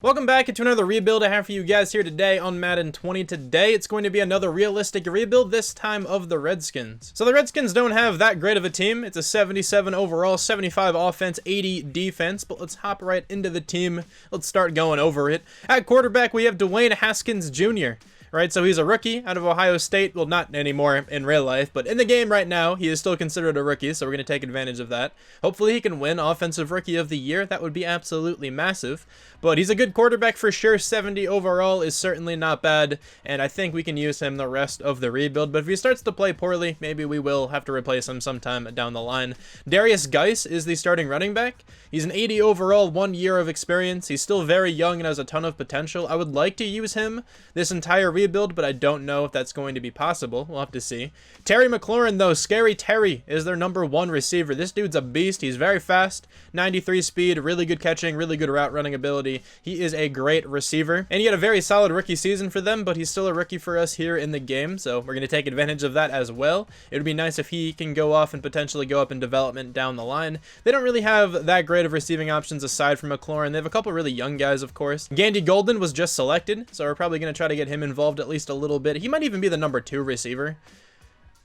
Welcome back to another rebuild I have for you guys here today on Madden 20. Today, it's going to be another realistic rebuild, this time of the Redskins. So the Redskins don't have that great of a team. It's a 77 overall, 75 offense, 80 defense, but let's hop right into the team. Let's start going over it. At quarterback, we have Dwayne Haskins Jr., right? So he's a rookie out of Ohio State. Well, not anymore in real life, but in the game right now, he is still considered a rookie, so we're going to take advantage of that. Hopefully he can win Offensive Rookie of the Year. That would be absolutely massive. But he's a good quarterback for sure. 70 overall is certainly not bad, and I think we can use him the rest of the rebuild. But if he starts to play poorly, maybe we will have to replace him sometime down the line. Darius Geis is the starting running back. He's an 80 overall, 1 year of experience. He's still very young and has a ton of potential. I would like to use him this entire rebuild, but I don't know if that's going to be possible. We'll have to see. Terry McLaurin, though, Scary Terry, is their #1 receiver. This dude's a beast. He's very fast, 93 speed, really good catching, really good route running ability. He is a great receiver, and he had a very solid rookie season for them, but he's still a rookie for us here in the game, so we're going to take advantage of that as well. It would be nice if he can go off and potentially go up in development down the line. They don't really have that great of receiving options aside from McLaurin. They have a couple really young guys, of course. Gandy Golden was just selected, so we're probably going to try to get him involved at least a little bit. He might even be the #2 receiver.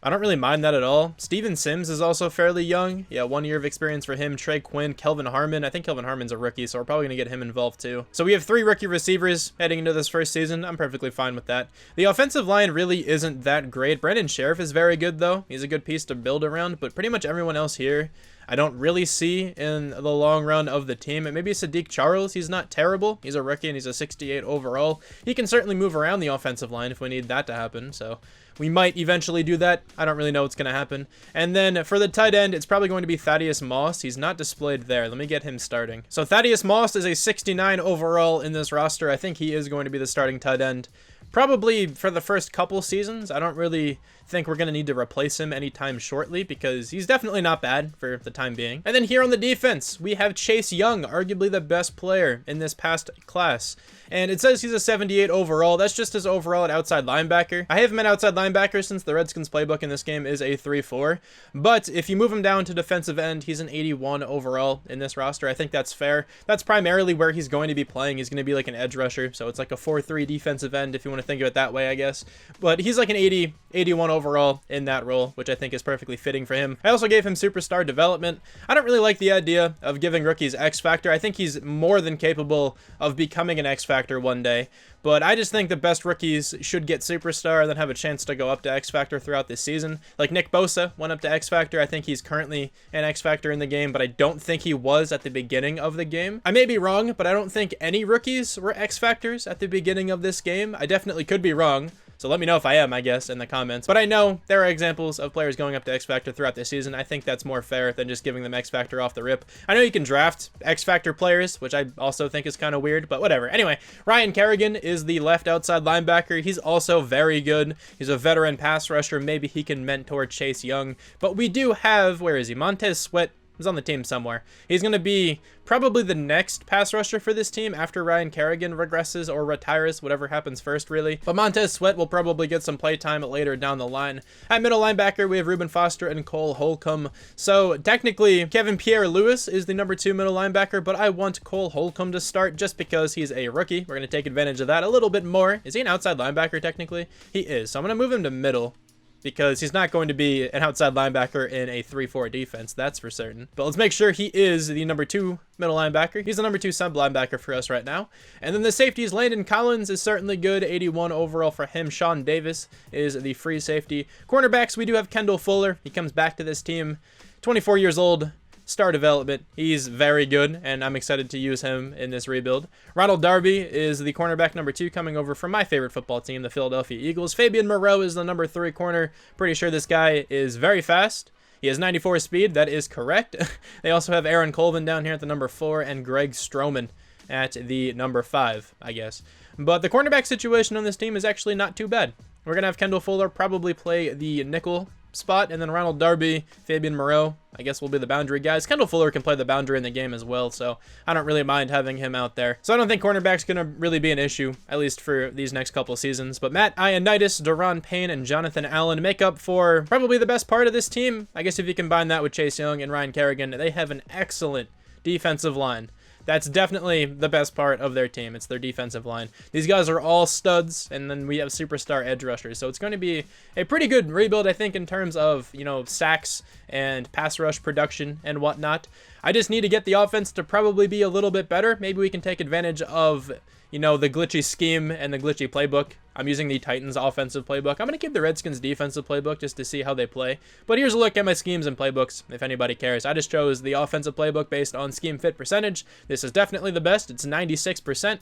I don't really mind that at all. Steven Sims is also fairly young. Yeah, 1 year of experience for him. Trey Quinn, Kelvin Harmon. I think Kelvin Harmon's a rookie, so we're probably going to get him involved too. So we have 3 rookie receivers heading into this first season. I'm perfectly fine with that. The offensive line really isn't that great. Brandon Sheriff is very good, though. He's a good piece to build around, but pretty much everyone else here I don't really see in the long run of the team. And maybe Sadiq Charles, he's not terrible. He's a rookie and he's a 68 overall. He can certainly move around the offensive line if we need that to happen. So we might eventually do that. I don't really know what's going to happen. And then for the tight end, it's probably going to be Thaddeus Moss. He's not displayed there. Let me get him starting. So Thaddeus Moss is a 69 overall in this roster. I think he is going to be the starting tight end probably for the first couple seasons. I don't really think we're going to need to replace him anytime shortly because he's definitely not bad for the time being. And then here on the defense, we have Chase Young, arguably the best player in this past class. And it says he's a 78 overall. That's just his overall at outside linebacker. I have him at outside linebacker since the Redskins playbook in this game is a 3-4. But if you move him down to defensive end, he's an 81 overall in this roster. I think that's fair. That's primarily where he's going to be playing. He's going to be like an edge rusher. So it's like a 4-3 defensive end if you want to think of it that way, I guess. But he's like an 80, 81 overall in that role, which I think is perfectly fitting for him. I also gave him superstar development. I don't really like the idea of giving rookies X Factor. I think he's more than capable of becoming an X Factor one day, but I just think the best rookies should get superstar and then have a chance to go up to X Factor throughout this season. Like Nick Bosa went up to X Factor. I think he's currently an X Factor in the game, but I don't think he was at the beginning of the game. I may be wrong, but I don't think any rookies were X Factors at the beginning of this game. I definitely could be wrong. So let me know if I am, I guess, in the comments. But I know there are examples of players going up to X Factor throughout the season. I think that's more fair than just giving them X Factor off the rip. I know you can draft X Factor players, which I also think is kind of weird, but whatever. Anyway, Ryan Kerrigan is the left outside linebacker. He's also very good. He's a veteran pass rusher. Maybe he can mentor Chase Young. But we do have, where is he? Montez Sweat. He's on the team somewhere. He's going to be probably the next pass rusher for this team after Ryan Kerrigan regresses or retires, whatever happens first, really. But Montez Sweat will probably get some play time later down the line. At middle linebacker, we have Reuben Foster and Cole Holcomb. So technically, Kevin Pierre-Louis is the #2 middle linebacker, but I want Cole Holcomb to start just because he's a rookie. We're going to take advantage of that a little bit more. Is he an outside linebacker technically? He is. So I'm going to move him to middle, because he's not going to be an outside linebacker in a 3-4 defense, that's for certain. But let's make sure he is the #2 middle linebacker. He's the #2 sub linebacker for us right now. And then the safeties, Landon Collins is certainly good, 81 overall for him. Sean Davis is the free safety. Cornerbacks, we do have Kendall Fuller. He comes back to this team, 24 years old. Star development. He's very good, and I'm excited to use him in this rebuild. Ronald Darby is the cornerback #2 coming over from my favorite football team, the Philadelphia Eagles. Fabian Moreau is the #3 corner. Pretty sure this guy is very fast. He has 94 speed. That is correct. They also have Aaron Colvin down here at the #4 and Greg Stroman at the #5, I guess. But the cornerback situation on this team is actually not too bad. We're going to have Kendall Fuller probably play the nickel spot, and then Ronald Darby, Fabian Moreau, I guess will be the boundary guys. Kendall Fuller can play the boundary in the game as well, so I don't really mind having him out there. So I don't think cornerback's going to really be an issue, at least for these next couple seasons. But Matt Ioannidis, Daron Payne, and Jonathan Allen make up for probably the best part of this team. I guess if you combine that with Chase Young and Ryan Kerrigan, they have an excellent defensive line. That's definitely the best part of their team. It's their defensive line. These guys are all studs, and then we have superstar edge rushers. So it's going to be a pretty good rebuild, I think, in terms of, you know, sacks and pass rush production and whatnot. I just need to get the offense to probably be a little bit better. Maybe we can take advantage of, you know, the glitchy scheme and the glitchy playbook. I'm using the Titans offensive playbook. I'm going to keep the Redskins defensive playbook just to see how they play. But here's a look at my schemes and playbooks, if anybody cares. I just chose the offensive playbook based on scheme fit percentage. This is definitely the best. It's 96%.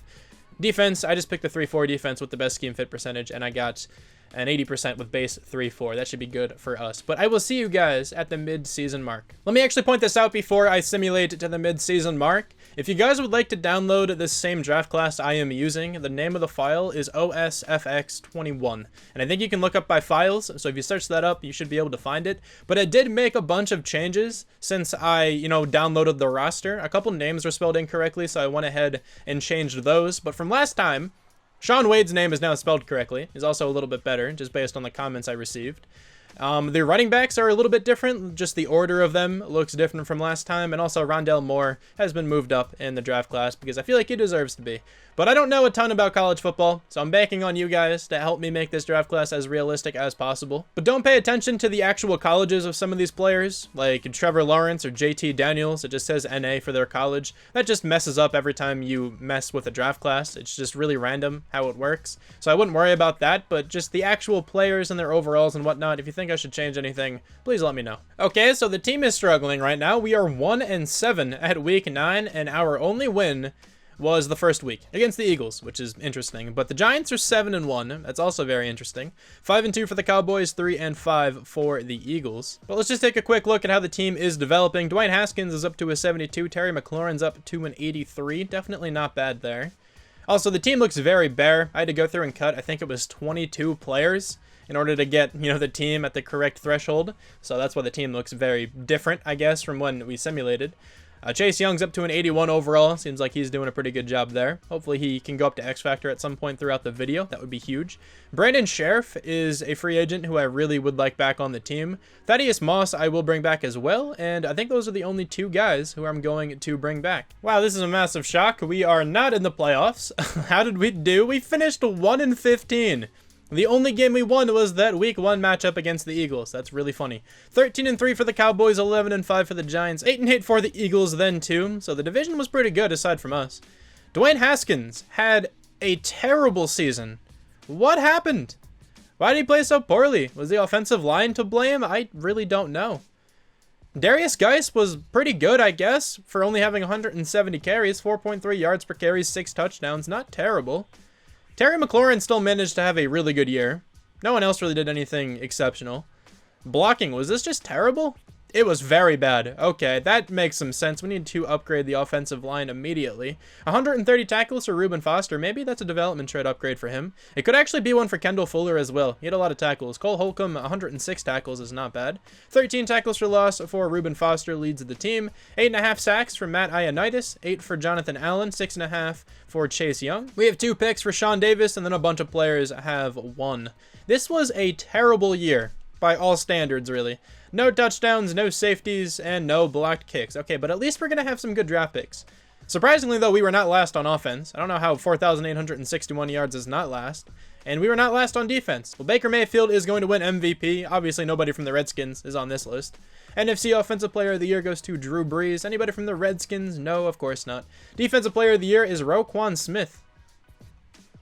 Defense, I just picked the 3-4 defense with the best scheme fit percentage, and I got an 80% with base 3-4. That should be good for us. But I will see you guys at the mid-season mark. Let me actually point this out before I simulate to the mid-season mark. If you guys would like to download this same draft class I am using, the name of the file is OSFX21. And I think you can look up by files, so if you search that up, you should be able to find it. But it did make a bunch of changes since I, you know, downloaded the roster. A couple names were spelled incorrectly, so I went ahead and changed those. But from last time, Sean Wade's name is now spelled correctly. He's also a little bit better, just based on the comments I received. The running backs are a little bit different. Just the order of them looks different from last time. And also Rondell Moore has been moved up in the draft class because I feel like he deserves to be. But I don't know a ton about college football, so I'm banking on you guys to help me make this draft class as realistic as possible. But don't pay attention to the actual colleges of some of these players, like Trevor Lawrence or JT Daniels. It just says NA for their college. That just messes up every time you mess with a draft class. It's just really random how it works. So I wouldn't worry about that, but just the actual players and their overalls and whatnot, if you think I should change anything, please let me know. Okay, so the team is struggling right now. We are 1-7 at week 9, and our only win was the first week against the Eagles, which is interesting. But the Giants are 7-1. That's also very interesting. 5-2 for the Cowboys, 3-5 for the Eagles. But let's just take a quick look at how the team is developing. Dwayne Haskins is up to a 72. Terry McLaurin's up to an 83. Definitely not bad there. Also, the team looks very bare. I had to go through and cut, I think it was 22 players in order to get, you know, the team at the correct threshold. So that's why the team looks very different, I guess, from when we simulated. Chase Young's up to an 81 overall. Seems like he's doing a pretty good job there. Hopefully he can go up to X Factor at some point throughout the video. That would be huge. Brandon Sheriff is a free agent who I really would like back on the team. Thaddeus Moss I will bring back as well. And I think those are the only two guys who I'm going to bring back. Wow, this is a massive shock. We are not in the playoffs. How did we do? We finished 1-15. The only game we won was that week 1 matchup against the Eagles. That's really funny. 13-3 for the Cowboys, 11-5 for the Giants, 8-8 for the Eagles then too. So the division was pretty good aside from us. Dwayne Haskins had a terrible season. What happened? Why did he play so poorly? Was the offensive line to blame? I really don't know. Darius Geis was pretty good, I guess, for only having 170 carries, 4.3 yards per carry, 6 touchdowns. Not terrible. Terry McLaurin still managed to have a really good year. No one else really did anything exceptional. Blocking, was this just terrible? It was very bad. Okay, that makes some sense. We need to upgrade the offensive line immediately. 130 tackles for Reuben Foster. Maybe that's a development trade upgrade for him. It could actually be one for Kendall Fuller as well. He had a lot of tackles. Cole Holcomb, 106 tackles is not bad. 13 tackles for loss for Reuben Foster leads the team. 8.5 sacks for Matt Ioannidis. 8 for Jonathan Allen. 6.5 for Chase Young. We have 2 picks for Sean Davis, and then a bunch of players have 1. This was a terrible year by all standards, really. No touchdowns, no safeties, and no blocked kicks. Okay, but at least we're going to have some good draft picks. Surprisingly, though, we were not last on offense. I don't know how 4,861 yards is not last. And we were not last on defense. Well, Baker Mayfield is going to win MVP. Obviously, nobody from the Redskins is on this list. NFC Offensive Player of the Year goes to Drew Brees. Anybody from the Redskins? No, of course not. Defensive Player of the Year is Roquan Smith.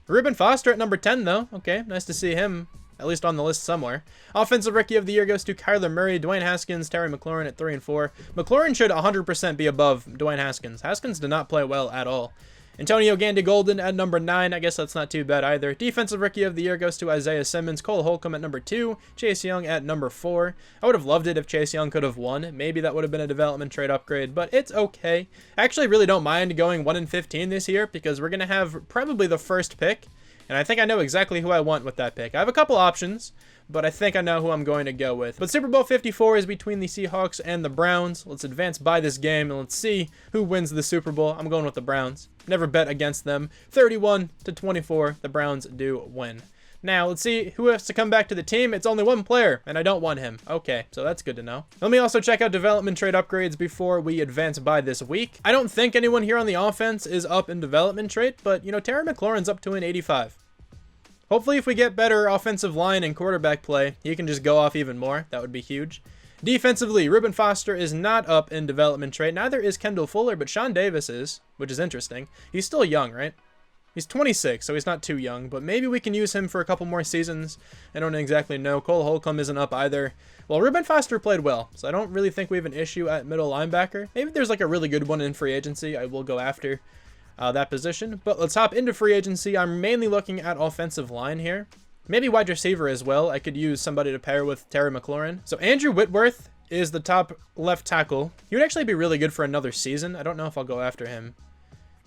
Reuben Foster at number 10, though. Okay, nice to see him at least on the list somewhere. Offensive Rookie of the Year goes to Kyler Murray, Dwayne Haskins, Terry McLaurin at 3 and 4. McLaurin should 100% be above Dwayne Haskins. Haskins did not play well at all. Antonio Gandy-Golden at number 9. I guess that's not too bad either. Defensive Rookie of the Year goes to Isaiah Simmons, Cole Holcomb at number 2, Chase Young at number 4. I would have loved it if Chase Young could have won. Maybe that would have been a development trade upgrade, but it's okay. I actually really don't mind going 1-15 this year because we're going to have probably the first pick. And I think I know exactly who I want with that pick. I have a couple options, but I think I know who I'm going to go with. But Super Bowl 54 is between the Seahawks and the Browns. Let's advance by this game, and let's see who wins the Super Bowl. I'm going with the Browns. Never bet against them. 31-24, the Browns do win. Now, let's see who has to come back to the team. It's only one player, and I don't want him. Okay, so that's good to know. Let me also check out development trade upgrades before we advance by this week. I don't think anyone here on the offense is up in development trade, but, you know, Terry McLaurin's up to an 85. Hopefully, if we get better offensive line and quarterback play, he can just go off even more. That would be huge. Defensively, Reuben Foster is not up in development trait. Neither is Kendall Fuller, but Sean Davis is, which is interesting. He's still young, right? He's 26, so he's not too young, but maybe we can use him for a couple more seasons. I don't exactly know. Cole Holcomb isn't up either. Well, Reuben Foster played well, so I don't really think we have an issue at middle linebacker. Maybe there's like a really good one in free agency. I will go after that position. But let's hop into free agency. I'm mainly looking at offensive line here. Maybe wide receiver as well. I could use somebody to pair with Terry McLaurin. So Andrew Whitworth is the top left tackle. He would actually be really good for another season. I don't know if I'll go after him.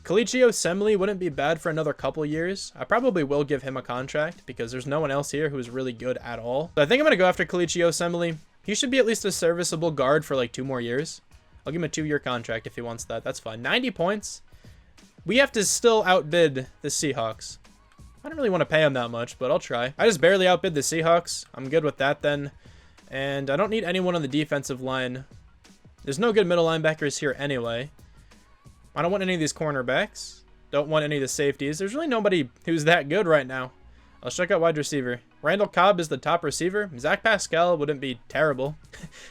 Kalichi Osemele wouldn't be bad for another couple years. I probably will give him a contract because there's no one else here who is really good at all. So I think I'm going to go after Kalichi Osemele. He should be at least a serviceable guard for like 2 more years. I'll give him a 2-year contract if he wants that. That's fine. 90 points. We have to still outbid the Seahawks. I don't really want to pay him that much, but I'll try. I just barely outbid the Seahawks. I'm good with that then. And I don't need anyone on the defensive line. There's no good middle linebackers here anyway. I don't want any of these cornerbacks. Don't want any of the safeties. There's really nobody who's that good right now. Let's check out wide receiver. Randall Cobb is the top receiver. Zach Pascal wouldn't be terrible.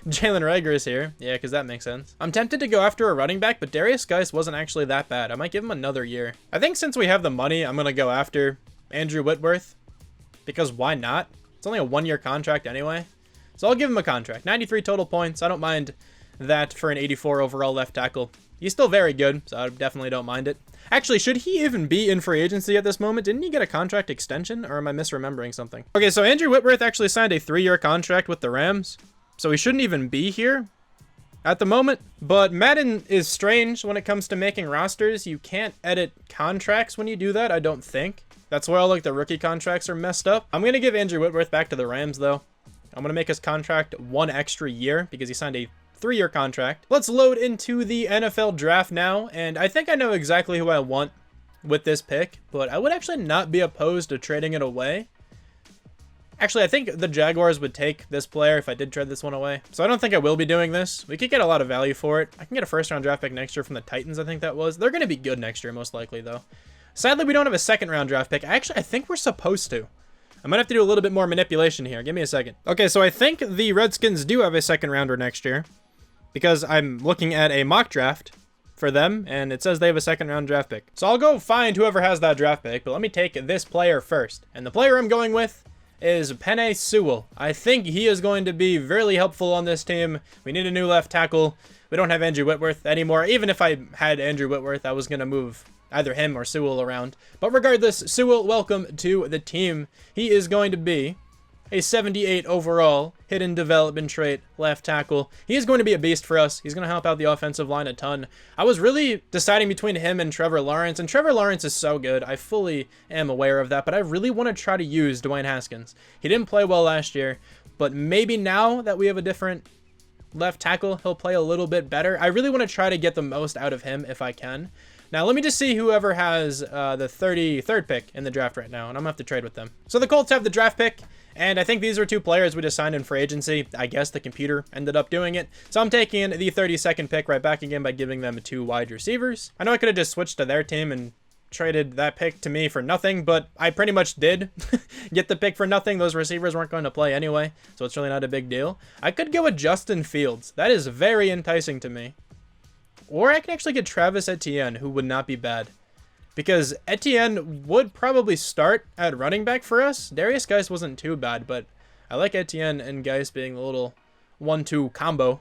Jalen Reagor is here. Yeah, because that makes sense. I'm tempted to go after a running back, but Darius Geis wasn't actually that bad. I might give him another year. I think since we have the money, I'm going to go after Andrew Whitworth. Because why not? It's only a 1-year contract anyway. So I'll give him a contract. 93 total points. I don't mind that for an 84 overall left tackle. He's still very good, so I definitely don't mind it. Actually, should he even be in free agency at this moment? Didn't he get a contract extension, or am I misremembering something? Okay, so Andrew Whitworth actually signed a 3-year contract with the Rams, so he shouldn't even be here at the moment. But Madden is strange when it comes to making rosters. You can't edit contracts when you do that, I don't think. That's where all like the rookie contracts are messed up. I'm going to give Andrew Whitworth back to the Rams, though. I'm going to make his contract 1 extra year because he signed a 3-year contract. Let's load into the NFL draft now, and I think I know exactly who I want with this pick, but I would actually not be opposed to trading it away. Actually, I think the Jaguars would take this player if I did trade this one away, so I don't think I will be doing this. We could get a lot of value for it. I can get a 1st-round draft pick next year from the Titans, I think that was. They're going to be good next year, most likely, though. Sadly, we don't have a 2nd-round draft pick. I think we're supposed to. I might have to do a little bit more manipulation here. Give me a second. Okay, so I think the Redskins do have a 2nd-rounder next year, because I'm looking at a mock draft for them, and it says they have a 2nd-round draft pick. So I'll go find whoever has that draft pick, but let me take this player first. And the player I'm going with is Penei Sewell. I think he is going to be very helpful on this team. We need a new left tackle. We don't have Andrew Whitworth anymore. Even if I had Andrew Whitworth, I was going to move either him or Sewell around. But regardless, Sewell, welcome to the team. He is going to be a 78 overall hidden development trait left tackle. He is going to be a beast for us. He's going to help out the offensive line a ton. I was really deciding between him and Trevor Lawrence, and Trevor Lawrence is so good. I fully am aware of that, but I really want to try to use Dwayne Haskins. He didn't play well last year, but maybe now that we have a different left tackle, he'll play a little bit better. I really want to try to get the most out of him if I can. Now, let me just see whoever has the 33rd pick in the draft right now, and I'm going to have to trade with them. So the Colts have the draft pick, and I think these are 2 players we just signed in free agency. I guess the computer ended up doing it. So I'm taking the 32nd pick right back again by giving them 2 wide receivers. I know I could have just switched to their team and traded that pick to me for nothing, but I pretty much did get the pick for nothing. Those receivers weren't going to play anyway, so it's really not a big deal. I could go with Justin Fields. That is very enticing to me. Or I can actually get Travis Etienne, who would not be bad. Because Etienne would probably start at running back for us. Darius Geis wasn't too bad, but I like Etienne and Geis being a little 1-2 combo.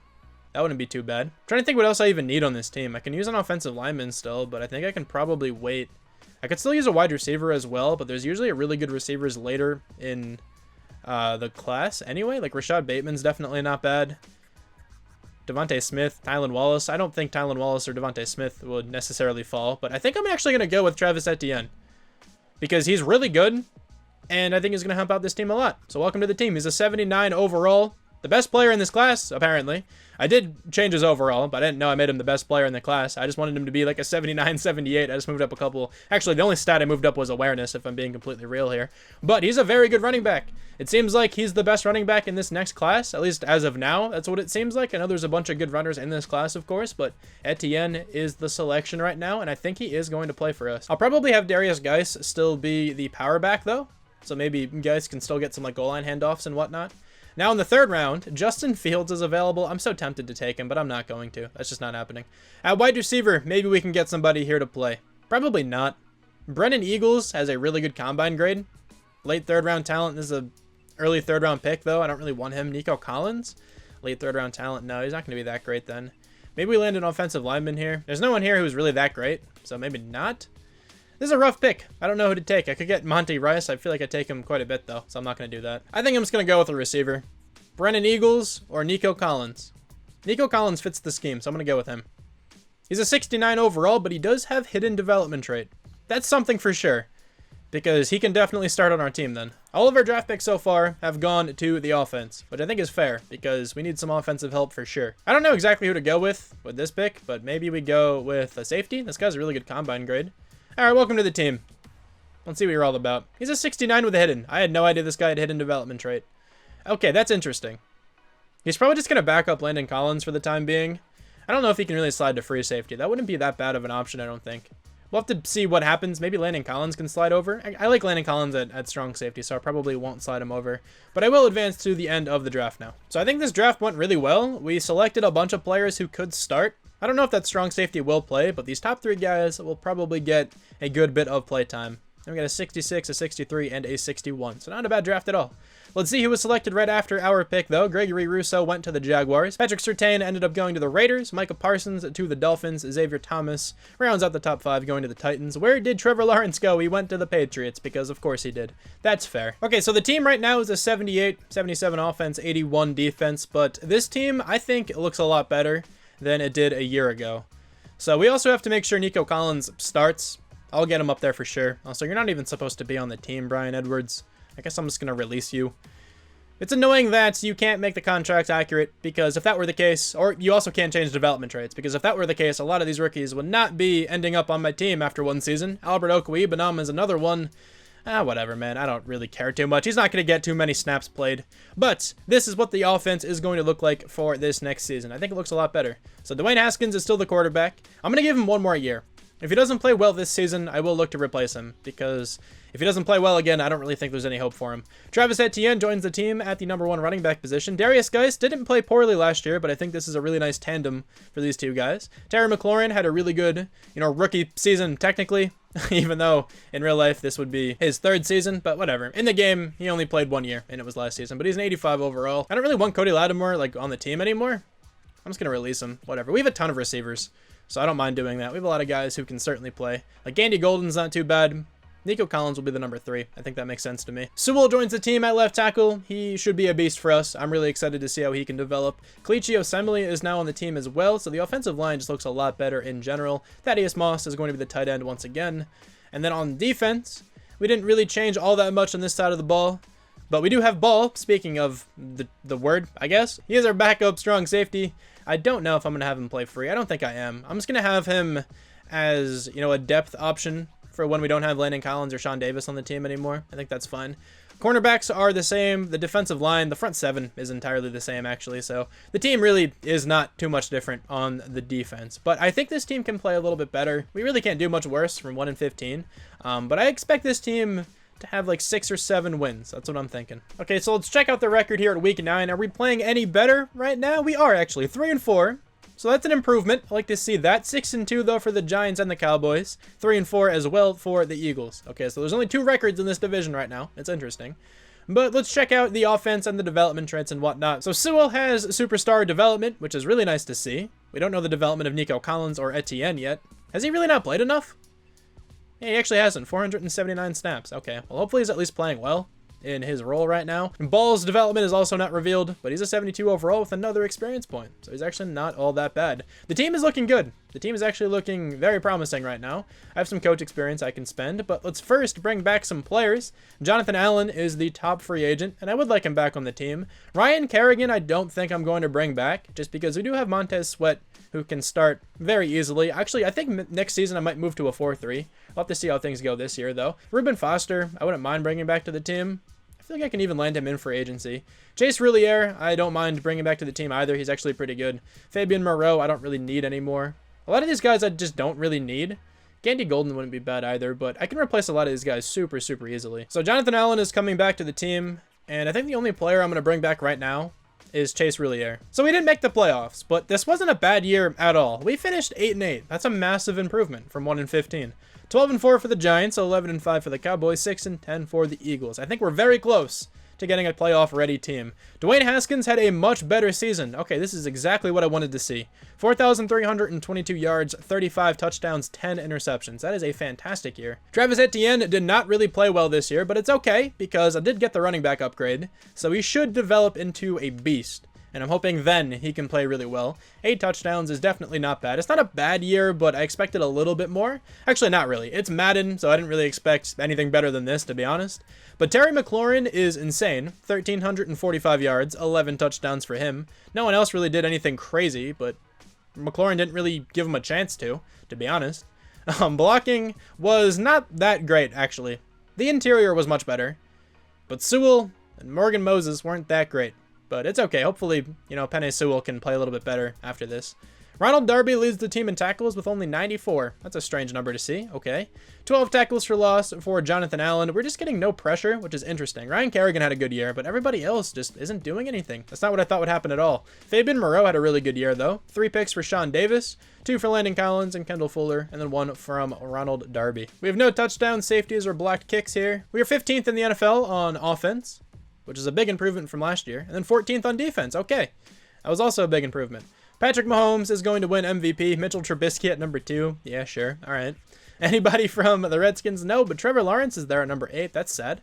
That wouldn't be too bad. I'm trying to think what else I even need on this team. I can use an offensive lineman still, but I think I can probably wait. I could still use a wide receiver as well, but there's usually a really good receivers later in the class anyway. Like Rashad Bateman's definitely not bad. Devontae Smith, Tylan Wallace. I don't think Tylan Wallace or Devontae Smith would necessarily fall, but I think I'm actually going to go with Travis Etienne because he's really good, and I think he's going to help out this team a lot. So welcome to the team. He's a 79 overall. The best player in this class, apparently. I did change his overall, but I didn't know I made him the best player in the class. I just wanted him to be like a 79, 78. I just moved up a couple. Actually, the only stat I moved up was awareness, if I'm being completely real here. But he's a very good running back. It seems like he's the best running back in this next class, at least as of now. That's what it seems like. I know there's a bunch of good runners in this class, of course, but Etienne is the selection right now, and I think he is going to play for us. I'll probably have Darius Geis still be the power back, though. So maybe Geis can still get some like goal line handoffs and whatnot. Now in the third round, Justin Fields is available. I'm so tempted to take him, but I'm not going to. That's just not happening. At wide receiver, maybe we can get somebody here to play. Probably not. Brennan Eagles has a really good combine grade. Late third round talent. This is a early third round pick, though. I don't really want him. Nico Collins, late third round talent. No, he's not going to be that great then. Maybe we land an offensive lineman here. There's no one here who's really that great, so maybe not. This is a rough pick. I don't know who to take. I could get Monty Rice. I feel like I take him quite a bit, though, so I'm not going to do that. I think I'm just going to go with a receiver. Brennan Eagles or Nico Collins. Nico Collins fits the scheme, so I'm going to go with him. He's a 69 overall, but he does have hidden development trait. That's something for sure, because he can definitely start on our team then. All of our draft picks so far have gone to the offense, which I think is fair, because we need some offensive help for sure. I don't know exactly who to go with this pick, but maybe we go with a safety. This guy's a really good combine grade. All right, welcome to the team. Let's see what you're all about. He's a 69 with a hidden. I had no idea this guy had hidden development trait. Okay, that's interesting. He's probably just going to back up Landon Collins for the time being. I don't know if he can really slide to free safety. That wouldn't be that bad of an option, I don't think. We'll have to see what happens. Maybe Landon Collins can slide over. I like Landon Collins at strong safety, so I probably won't slide him over. But I will advance to the end of the draft now. So I think this draft went really well. We selected a bunch of players who could start. I don't know if that strong safety will play, but these top three guys will probably get a good bit of play time. And we got a 66, a 63, and a 61. So not a bad draft at all. Let's see who was selected right after our pick, though. Gregory Rousseau went to the Jaguars. Patrick Surtain ended up going to the Raiders. Micah Parsons to the Dolphins. Xavier Thomas rounds out the top 5, going to the Titans. Where did Trevor Lawrence go? He went to the Patriots, because of course he did. That's fair. Okay, so the team right now is a 78, 77 offense, 81 defense, but this team, I think, looks a lot better than it did a year ago. So we also have to make sure Nico Collins starts. I'll get him up there for sure. Also, you're not even supposed to be on the team, Brian Edwards. I guess I'm just going to release you. It's annoying that you can't make the contracts accurate, because if that were the case, or you also can't change development traits, because if that were the case, a lot of these rookies would not be ending up on my team after one season. Albert Okwuegbunam is another one. Whatever, man. I don't really care too much. He's not going to get too many snaps played. But this is what the offense is going to look like for this next season. I think it looks a lot better. So Dwayne Haskins is still the quarterback. I'm going to give him one more year. If he doesn't play well this season, I will look to replace him, because if he doesn't play well again, I don't really think there's any hope for him. Travis Etienne joins the team at the #1 running back position. Darius Geis didn't play poorly last year, but I think this is a really nice tandem for these two guys. Terry McLaurin had a really good, rookie season technically, even though in real life this would be his third season, but whatever. In the game, he only played 1 year, and it was last season, but he's an 85 overall. I don't really want Cody Lattimore on the team anymore. I'm just going to release him. Whatever. We have a ton of receivers, so I don't mind doing that. We have a lot of guys who can certainly play. Like Gandy Golden's not too bad. Nico Collins will be the #3. I think that makes sense to me. Sewell joins the team at left tackle. He should be a beast for us. I'm really excited to see how he can develop. Cleachie Osemele is now on the team as well, so the offensive line just looks a lot better in general. Thaddeus Moss is going to be the tight end once again. And then on defense, we didn't really change all that much on this side of the ball. But we do have Ball, speaking of the word, I guess. He is our backup strong safety. I don't know if I'm going to have him play free. I don't think I am. I'm just going to have him as, a depth option for when we don't have Landon Collins or Sean Davis on the team anymore. I think that's fine. Cornerbacks are the same. The defensive line, the front 7 is entirely the same, actually. So the team really is not too much different on the defense. But I think this team can play a little bit better. We really can't do much worse from 1-15. But I expect this team to have like 6 or 7 wins. That's what I'm thinking. Okay, so let's check out the record here at week 9. Are we playing any better right now? We are actually 3-4. So that's an improvement. I like to see that. 6-2 though for the Giants and the Cowboys. 3-4 as well for the Eagles. Okay, so there's only 2 records in this division right now. It's interesting. But let's check out the offense and the development traits and whatnot. So Sewell has superstar development, which is really nice to see. We don't know the development of Nico Collins or Etienne yet. Has he really not played enough? Yeah, he actually hasn't. 479 snaps. Okay, well, hopefully he's at least playing well in his role right now. And Ball's development is also not revealed, but he's a 72 overall with another experience point. So he's actually not all that bad. The team is looking good. The team is actually looking very promising right now. I have some coach experience I can spend, but let's first bring back some players. Jonathan Allen is the top free agent, and I would like him back on the team. Ryan Kerrigan, I don't think I'm going to bring back, just because we do have Montez Sweat, who can start very easily. Actually, I think next season I might move to a 4-3. I'll have to see how things go this year, though. Reuben Foster, I wouldn't mind bringing back to the team. I feel like I can even land him in free agency. Chase Roulier, I don't mind bringing back to the team either. He's actually pretty good. Fabian Moreau, I don't really need anymore. A lot of these guys I just don't really need. Gandy Golden wouldn't be bad either, but I can replace a lot of these guys super, super easily. So Jonathan Allen is coming back to the team, and I think the only player I'm going to bring back right now is Chase Roulier. So we didn't make the playoffs, but this wasn't a bad year at all. We finished 8-8. That's a massive improvement from 1-15. 12-4 for the Giants, 11-5 for the Cowboys, 6-10 for the Eagles. I think we're very close to getting a playoff-ready team. Dwayne Haskins had a much better season. Okay, this is exactly what I wanted to see. 4,322 yards, 35 touchdowns, 10 interceptions. That is a fantastic year. Travis Etienne did not really play well this year, but it's okay because I did get the running back upgrade, so he should develop into a beast. And I'm hoping then he can play really well. 8 touchdowns is definitely not bad. It's not a bad year, but I expected a little bit more. Actually, not really. It's Madden, so I didn't really expect anything better than this, to be honest. But Terry McLaurin is insane. 1,345 yards, 11 touchdowns for him. No one else really did anything crazy, but McLaurin didn't really give him a chance to be honest. Blocking was not that great, actually. The interior was much better. But Sewell and Morgan Moses weren't that great. But it's okay. Hopefully, Penei Sewell can play a little bit better after this. Ronald Darby leads the team in tackles with only 94. That's a strange number to see. Okay. 12 tackles for loss for Jonathan Allen. We're just getting no pressure, which is interesting. Ryan Kerrigan had a good year, but everybody else just isn't doing anything. That's not what I thought would happen at all. Fabian Moreau had a really good year, though. 3 picks for Sean Davis, 2 for Landon Collins and Kendall Fuller, and then 1 from Ronald Darby. We have no touchdowns, safeties, or blocked kicks here. We are 15th in the NFL on offense, which is a big improvement from last year, and then 14th on defense. Okay, that was also a big improvement. Patrick Mahomes is going to win MVP. Mitchell Trubisky at number 2. Yeah, sure. All right. Anybody from the Redskins? No, but Trevor Lawrence is there at number 8. That's sad.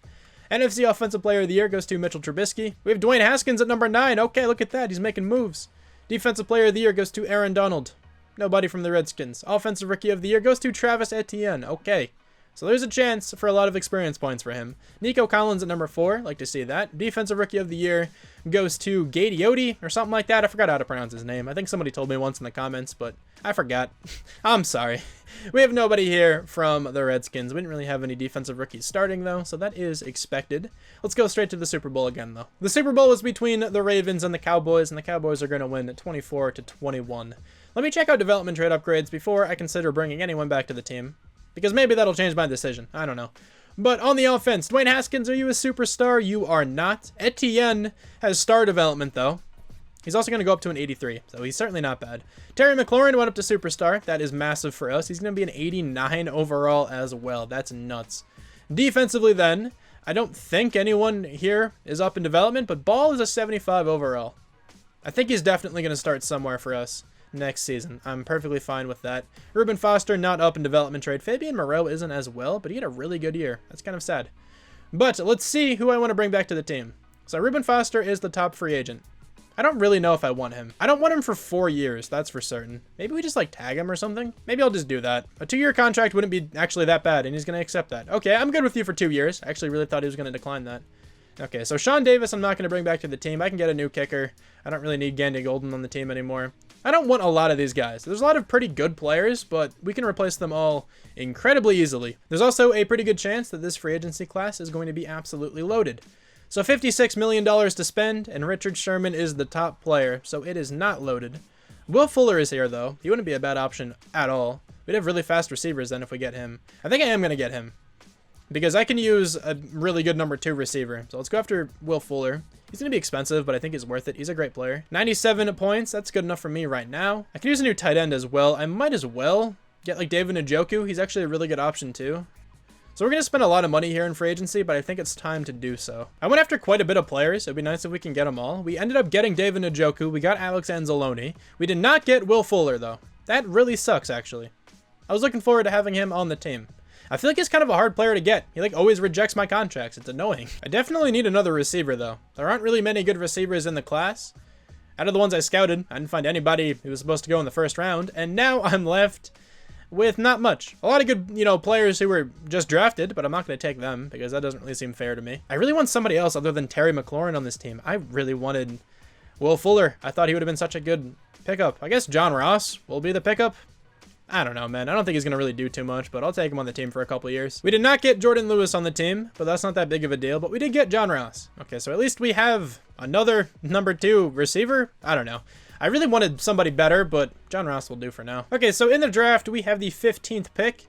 NFC Offensive Player of the Year goes to Mitchell Trubisky. We have Dwayne Haskins at number 9. Okay, look at that. He's making moves. Defensive Player of the Year goes to Aaron Donald. Nobody from the Redskins. Offensive Rookie of the Year goes to Travis Etienne. Okay. So there's a chance for a lot of experience points for him. Nico Collins at number 4. Like to see that. Defensive Rookie of the Year goes to Gadioti or something like that. I forgot how to pronounce his name. I think somebody told me once in the comments, but I forgot. I'm sorry. We have nobody here from the Redskins. We didn't really have any defensive rookies starting, though, so that is expected. Let's go straight to the Super Bowl again, though. The Super Bowl was between the Ravens and the Cowboys, and the Cowboys are going to win 24-21. Let me check out development trade upgrades before I consider bringing anyone back to the team, because maybe that'll change my decision. I don't know. But on the offense, Dwayne Haskins, are you a superstar? You are not. Etienne has star development, though. He's also going to go up to an 83, so he's certainly not bad. Terry McLaurin went up to superstar. That is massive for us. He's going to be an 89 overall as well. That's nuts. Defensively, then, I don't think anyone here is up in development, but Ball is a 75 overall. I think he's definitely going to start somewhere for us next season. I'm perfectly fine with that. Reuben Foster, not up in development trade. Fabian Moreau isn't as well, but he had a really good year. That's kind of sad. But let's see who I want to bring back to the team. So Reuben Foster is the top free agent. I don't really know if I want him. I don't want him for 4 years, that's for certain. Maybe we just tag him or something? Maybe I'll just do that. A 2-year contract wouldn't be actually that bad, and he's going to accept that. Okay, I'm good with you for 2 years. I actually really thought he was going to decline that. Okay, so Sean Davis I'm not going to bring back to the team. I can get a new kicker. I don't really need Gandy Golden on the team anymore. I don't want a lot of these guys. There's a lot of pretty good players, but we can replace them all incredibly easily. There's also a pretty good chance that this free agency class is going to be absolutely loaded. So $56 million to spend, and Richard Sherman is the top player, so it is not loaded. Will Fuller is here, though. He wouldn't be a bad option at all. We'd have really fast receivers then if we get him. I think I am going to get him, because I can use a really good number 2 receiver. So let's go after Will Fuller. He's going to be expensive, but I think he's worth it. He's a great player. 97 points. That's good enough for me right now. I can use a new tight end as well. I might as well get David Njoku. He's actually a really good option too. So we're going to spend a lot of money here in free agency, but I think it's time to do so. I went after quite a bit of players. It'd be nice if we can get them all. We ended up getting David Njoku. We got Alex Anzalone. We did not get Will Fuller, though. That really sucks, actually. I was looking forward to having him on the team. I feel like he's kind of a hard player to get. He always rejects my contracts. It's annoying. I definitely need another receiver, though. There aren't really many good receivers in the class. Out of the ones I scouted, I didn't find anybody who was supposed to go in the first round, and now I'm left with not much. A lot of good, players who were just drafted, but I'm not going to take them because that doesn't really seem fair to me. I really want somebody else other than Terry McLaurin on this team. I really wanted Will Fuller. I thought he would have been such a good pickup. I guess John Ross will be the pickup. I don't know, man. I don't think he's going to really do too much, but I'll take him on the team for a couple years. We did not get Jordan Lewis on the team, but that's not that big of a deal. But we did get John Ross. Okay, so at least we have another number 2 receiver. I don't know. I really wanted somebody better, but John Ross will do for now. Okay, so in the draft, we have the 15th pick.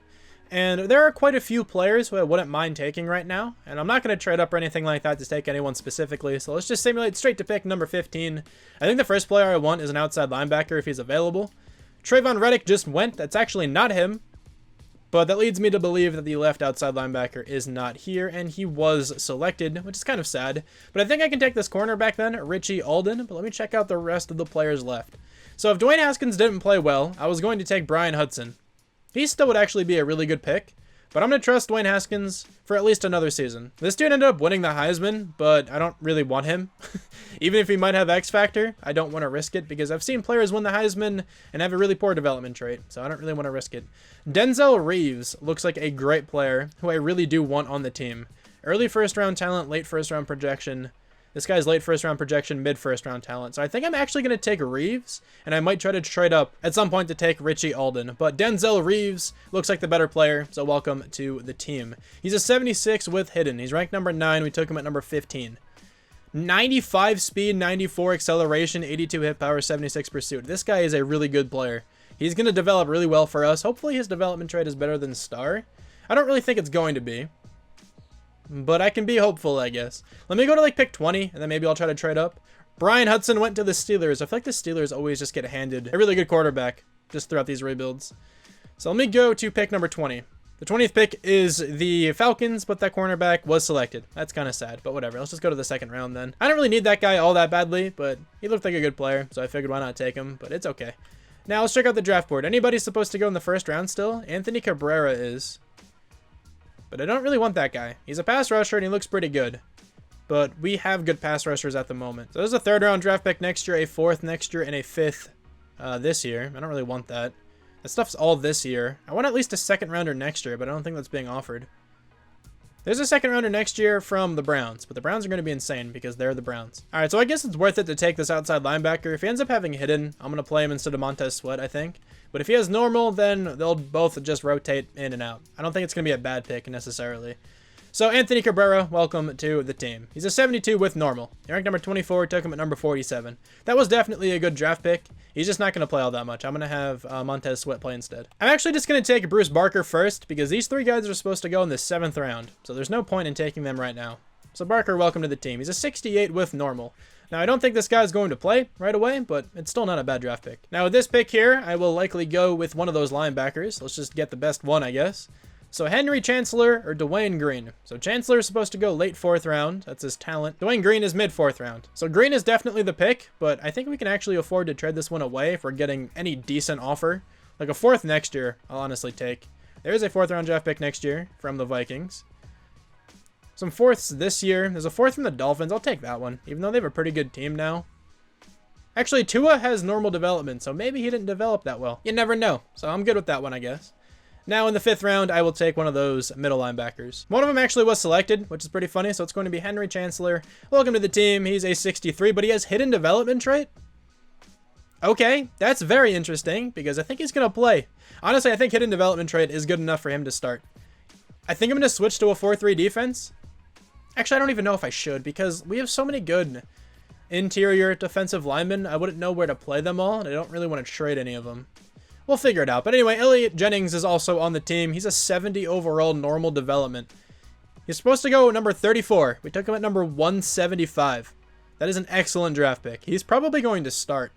And there are quite a few players who I wouldn't mind taking right now. And I'm not going to trade up or anything like that to take anyone specifically. So let's just simulate straight to pick number 15. I think the first player I want is an outside linebacker if he's available. Trayvon Reddick just went. That's actually not him. But that leads me to believe that the left outside linebacker is not here. And he was selected, which is kind of sad. But I think I can take this cornerback then, Richie Alden. But let me check out the rest of the players left. So if Dwayne Haskins didn't play well, I was going to take Brian Hudson. He still would actually be a really good pick. But I'm going to trust Dwayne Haskins for at least another season. This dude ended up winning the Heisman, but I don't really want him. Even if he might have X Factor, I don't want to risk it because I've seen players win the Heisman and have a really poor development trait, so I don't really want to risk it. Denzel Reeves looks like a great player who I really do want on the team. Early first round talent, late first round projection. This guy's late first round projection, mid first round talent. So I think I'm actually going to take Reeves, and I might try to trade up at some point to take Richie Alden. But Denzel Reeves looks like the better player, so welcome to the team. He's a 76 with hidden. He's ranked number 9. We took him at number 15. 95 speed, 94 acceleration, 82 hit power, 76 pursuit. This guy is a really good player. He's going to develop really well for us. Hopefully his development trait is better than Star. I don't really think it's going to be, but I can be hopeful, I guess. Let me go to like pick 20, and then maybe I'll try to trade up. Brian Hudson went to the Steelers. I feel like the Steelers always just get handed a really good quarterback just throughout these rebuilds. So let me go to pick number 20. The 20th pick is the Falcons, but that cornerback was selected. That's kind of sad, but whatever. Let's just go to the second round then. I don't really need that guy all that badly, but he looked like a good player, so I figured why not take him, but it's okay. Now let's check out the draft board. Anybody supposed to go in the first round still? Anthony Cabrera is. But I don't really want that guy. He's a pass rusher, and he looks pretty good. But we have good pass rushers at the moment. So there's a 3rd round draft pick next year, a 4th next year, and a 5th this year. I don't really want that. That stuff's all this year. I want at least a 2nd rounder next year, but I don't think that's being offered. There's a 2nd rounder next year from the Browns, but the Browns are going to be insane because they're the Browns. All right, so I guess it's worth it to take this outside linebacker. If he ends up having hidden, I'm going to play him instead of Montez Sweat, I think. But if he has normal, then they'll both just rotate in and out. I don't think it's going to be a bad pick necessarily. So Anthony Cabrera, welcome to the team. He's a 72 with normal. He ranked number 24, took him at number 47. That was definitely a good draft pick. He's just not going to play all that much. I'm going to have Montez Sweat play instead. I'm actually just going to take Bruce Barker first because these 3 guys are supposed to go in the 7th round. So there's no point in taking them right now. So Barker, welcome to the team. He's a 68 with normal. Now, I don't think this guy's going to play right away, but it's still not a bad draft pick. Now, with this pick here, I will likely go with one of those linebackers. Let's just get the best one, I guess. So Henry Chancellor or Dwayne Green. So Chancellor is supposed to go late 4th round. That's his talent. Dwayne Green is mid 4th round. So Green is definitely the pick, but I think we can actually afford to trade this one away if we're getting any decent offer. Like a 4th next year, I'll honestly take. There is a 4th round draft pick next year from the Vikings. Some 4ths this year. There's a 4th from the Dolphins. I'll take that one, even though they have a pretty good team now. Actually, Tua has normal development, so maybe he didn't develop that well. You never know. So I'm good with that one, I guess. Now in the 5th round, I will take one of those middle linebackers. One of them actually was selected, which is pretty funny. So it's going to be Henry Chancellor. Welcome to the team. He's a 63, but he has hidden development trait. Okay, that's very interesting because I think he's going to play. Honestly, I think hidden development trait is good enough for him to start. I think I'm going to switch to a 4-3 defense. Actually, I don't even know if I should because we have so many good interior defensive linemen. I wouldn't know where to play them all, and I don't really want to trade any of them. We'll figure it out. But anyway, Elliot Jennings is also on the team. He's a 70 overall normal development. He's supposed to go number 34. We took him at number 175. That is an excellent draft pick. He's probably going to start.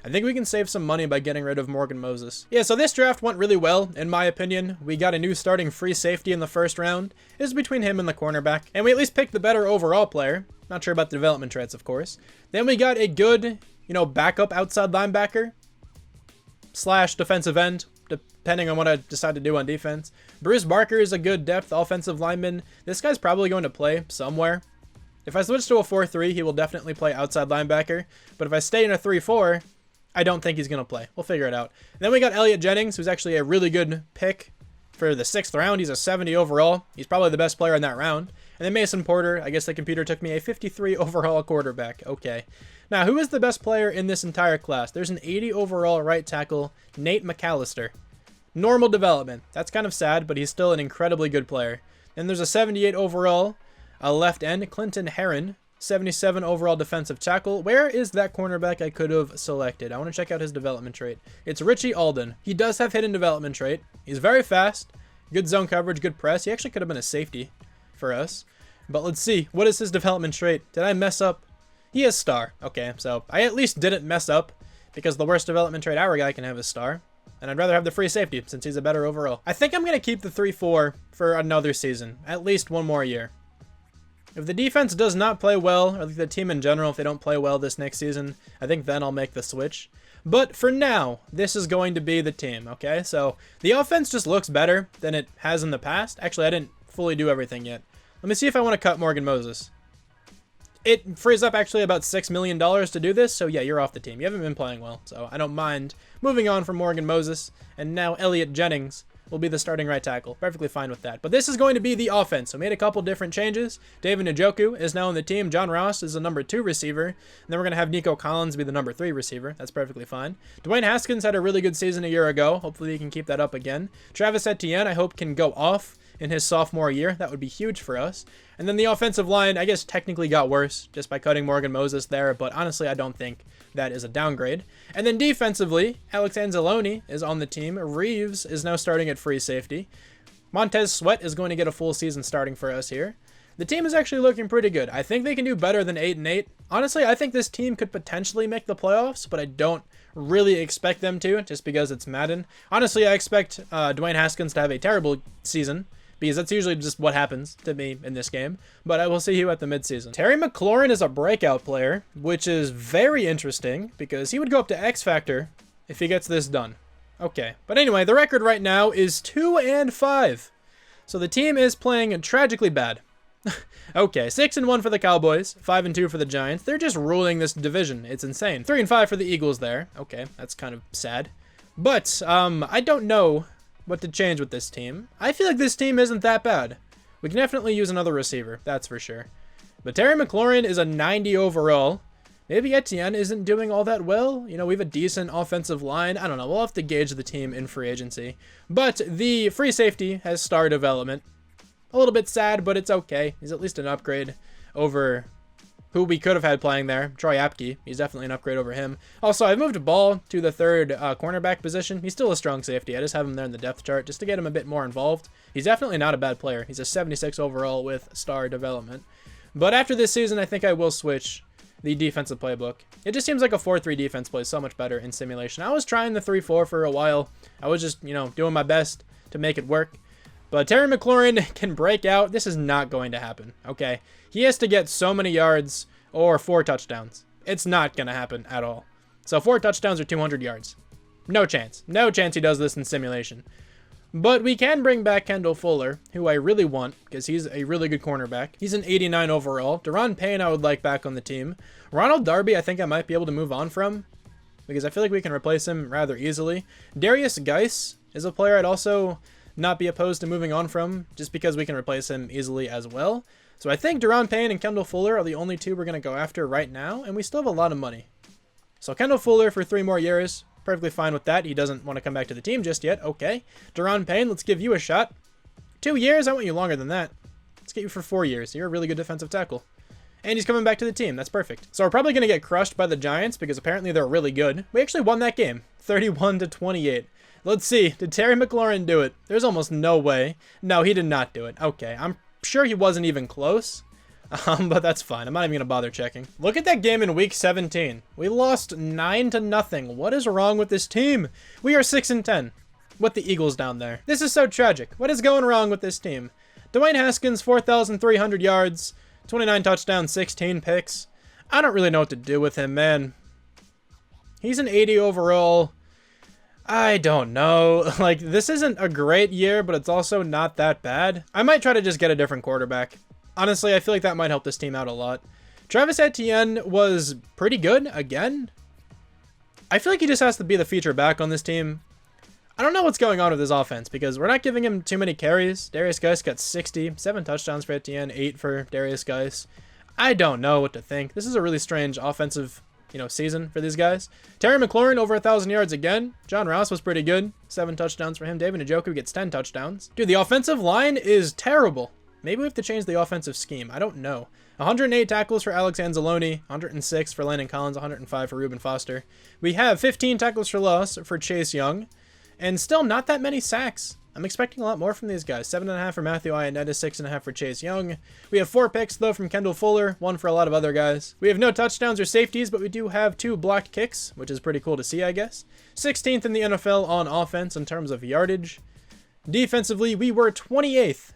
I think we can save some money by getting rid of Morgan Moses. Yeah, so this draft went really well, in my opinion. We got a new starting free safety in the 1st round. It was between him and the cornerback. And we at least picked the better overall player. Not sure about the development traits, of course. Then we got a good, backup outside linebacker / defensive end, depending on what I decide to do on defense. Bruce Barker is a good depth offensive lineman. This guy's probably going to play somewhere. If I switch to a 4-3, he will definitely play outside linebacker. But if I stay in a 3-4, I don't think he's going to play. We'll figure it out. And then we got Elliott Jennings, who's actually a really good pick for the 6th round. He's a 70 overall. He's probably the best player in that round. And then Mason Porter, I guess the computer took me a 53 overall quarterback. Okay. Now, who is the best player in this entire class? There's an 80 overall right tackle, Nate McAllister. Normal development. That's kind of sad, but he's still an incredibly good player. Then there's a 78 overall left end, Clinton Herron. 77 overall defensive tackle. Where is that cornerback I could have selected? I want to check out his development trait. It's Richie Alden. He does have hidden development trait. He's very fast. Good zone coverage, good press. He actually could have been a safety for us. But let's see. What is his development trait? Did I mess up? He is star. Okay, so I at least didn't mess up because the worst development trait our guy can have is star. And I'd rather have the free safety since he's a better overall. I think I'm going to keep the 3-4 for another season. At least one more year. If the defense does not play well, or the team in general, if they don't play well this next season, I think then I'll make the switch. But for now, this is going to be the team, okay? So the offense just looks better than it has in the past. Actually, I didn't fully do everything yet. Let me see if I want to cut Morgan Moses. It frees up actually about $6 million to do this, so yeah, you're off the team. You haven't been playing well, so I don't mind moving on from Morgan Moses, and now Elliott Jennings will be the starting right tackle. Perfectly fine with that. But this is going to be the offense. So made a couple different changes. David Njoku is now on the team. John Ross is the number 2 receiver. And then we're going to have Nico Collins be the number 3 receiver. That's perfectly fine. Dwayne Haskins had a really good season a year ago. Hopefully he can keep that up again. Travis Etienne, I hope, can go off in his sophomore year. That would be huge for us. And then the offensive line, I guess, technically got worse just by cutting Morgan Moses there. But honestly, I don't think that is a downgrade. And then defensively, Alex Anzalone is on the team. Reeves is now starting at free safety. Montez Sweat is going to get a full season starting for us here. The team is actually looking pretty good. I think they can do better than 8-8. Honestly, I think this team could potentially make the playoffs, but I don't really expect them to just because it's Madden. Honestly, I expect Dwayne Haskins to have a terrible season, because that's usually just what happens to me in this game. But I will see you at the midseason. Terry McLaurin is a breakout player, which is very interesting because he would go up to X Factor if he gets this done. Okay, but anyway, the record right now is 2-5. So the team is playing tragically bad. Okay, 6-1 for the Cowboys, 5-2 for the Giants. They're just ruling this division. It's insane. 3-5 for the Eagles there. Okay, that's kind of sad. But I don't know what to change with this team. I feel like this team isn't that bad. We can definitely use another receiver, that's for sure. But Terry McLaurin is a 90 overall. Maybe Etienne isn't doing all that well. You know, we have a decent offensive line. I don't know. We'll have to gauge the team in free agency. But the free safety has star development. A little bit sad, but it's okay. He's at least an upgrade over who we could have had playing there. Troy Apke. He's definitely an upgrade over him. Also, I've moved Ball to the 3rd cornerback position. He's still a strong safety. I just have him there in the depth chart just to get him a bit more involved. He's definitely not a bad player. He's a 76 overall with star development. But after this season, I think I will switch the defensive playbook. It just seems like a 4-3 defense plays so much better in simulation. I was trying the 3-4 for a while. I was just, doing my best to make it work. But Terry McLaurin can break out. This is not going to happen, okay? He has to get so many yards or 4 touchdowns. It's not going to happen at all. So 4 touchdowns or 200 yards. No chance. No chance he does this in simulation. But we can bring back Kendall Fuller, who I really want because he's a really good cornerback. He's an 89 overall. Deron Payne I would like back on the team. Ronald Darby I think I might be able to move on from because I feel like we can replace him rather easily. Darius Geis is a player I'd also not be opposed to moving on from just because we can replace him easily as well. So I think Deron Payne and Kendall Fuller are the only 2 we're going to go after right now, and we still have a lot of money. So Kendall Fuller for 3 more years, perfectly fine with that. He doesn't want to come back to the team just yet. Okay. Deron Payne, let's give you a shot. 2 years? I want you longer than that. Let's get you for 4 years. You're a really good defensive tackle. And he's coming back to the team. That's perfect. So we're probably going to get crushed by the Giants because apparently they're really good. We actually won that game, 31-28. Let's see. Did Terry McLaurin do it? There's almost no way. No, he did not do it. Okay, I'm sure he wasn't even close. But that's fine. I'm not even going to bother checking. Look at that game in week 17. We lost 9-0. What is wrong with this team? We are 6-10 with the Eagles down there. This is so tragic. What is going wrong with this team? Dwayne Haskins, 4,300 yards, 29 touchdowns, 16 picks. I don't really know what to do with him, man. He's an 80 overall. I don't know. Like, this isn't a great year, but it's also not that bad. I might try to just get a different quarterback. Honestly, I feel like that might help this team out a lot. Travis Etienne was pretty good again. I feel like he just has to be the feature back on this team. I don't know what's going on with his offense because we're not giving him too many carries. Darius Geis got 60, 7 touchdowns for Etienne, 8 for Darius Geis. I don't know what to think. This is a really strange offensive, season for these guys. Terry McLaurin over 1,000 yards again. John Ross was pretty good. 7 touchdowns for him. David Njoku gets 10 touchdowns. Dude, the offensive line is terrible. Maybe we have to change the offensive scheme. I don't know. 108 tackles for Alex Anzalone, 106 for Landon Collins, 105 for Reuben Foster. We have 15 tackles for loss for Chase Young, and still not that many sacks. I'm expecting a lot more from these guys. 7.5 for Matthew Ionetta, 6.5 for Chase Young. We have 4 picks, though, from Kendall Fuller, 1 for a lot of other guys. We have no touchdowns or safeties, but we do have 2 blocked kicks, which is pretty cool to see, I guess. 16th in the NFL on offense in terms of yardage. Defensively, we were 28th.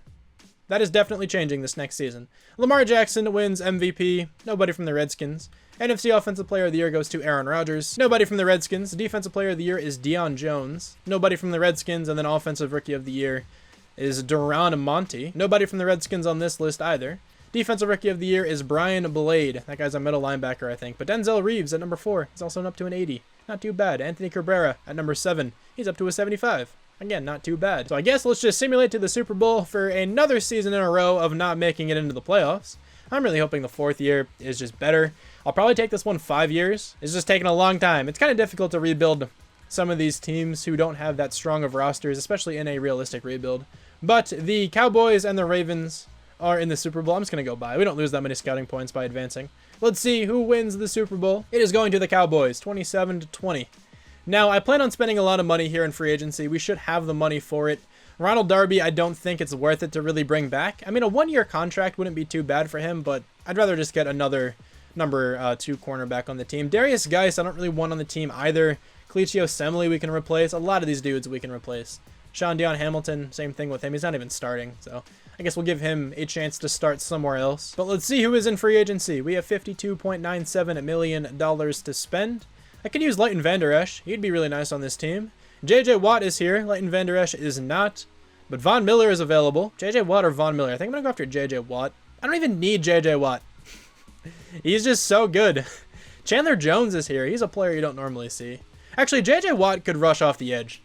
That is definitely changing this next season. Lamar Jackson wins MVP. Nobody from the Redskins. NFC Offensive Player of the Year goes to Aaron Rodgers. Nobody from the Redskins. Defensive Player of the Year is Deion Jones. Nobody from the Redskins. And then Offensive Rookie of the Year is Duron Monty. Nobody from the Redskins on this list either. Defensive Rookie of the Year is Brian Blade. That guy's a middle linebacker, I think. But Denzel Reeves at number 4. He's also up to an 80. Not too bad. Anthony Cabrera at number 7. He's up to a 75. Again, not too bad. So I guess let's just simulate to the Super Bowl for another season in a row of not making it into the playoffs. I'm really hoping the 4th year is just better. I'll probably take this one 5 years. It's just taking a long time. It's kind of difficult to rebuild some of these teams who don't have that strong of rosters, especially in a realistic rebuild. But the Cowboys and the Ravens are in the Super Bowl. I'm just going to go by. We don't lose that many scouting points by advancing. Let's see who wins the Super Bowl. It is going to the Cowboys, 27-20. Now, I plan on spending a lot of money here in free agency. We should have the money for it. Ronald Darby, I don't think it's worth it to really bring back. I mean, a 1-year contract wouldn't be too bad for him, but I'd rather just get another number 2 cornerback on the team. Darius Geis, I don't really want on the team either. Clecio Semley we can replace. A lot of these dudes we can replace. Sean Dion Hamilton, same thing with him. He's not even starting, so I guess we'll give him a chance to start somewhere else. But let's see who is in free agency. We have $52.97 million to spend. I could use Leighton Vander Esch. He'd be really nice on this team. J.J. Watt is here. Leighton Vander Esch is not. But Von Miller is available. J.J. Watt or Von Miller? I think I'm going to go after J.J. Watt. I don't even need J.J. Watt. He's just so good. Chandler Jones is here. He's a player you don't normally see. Actually, J.J. Watt could rush off the edge.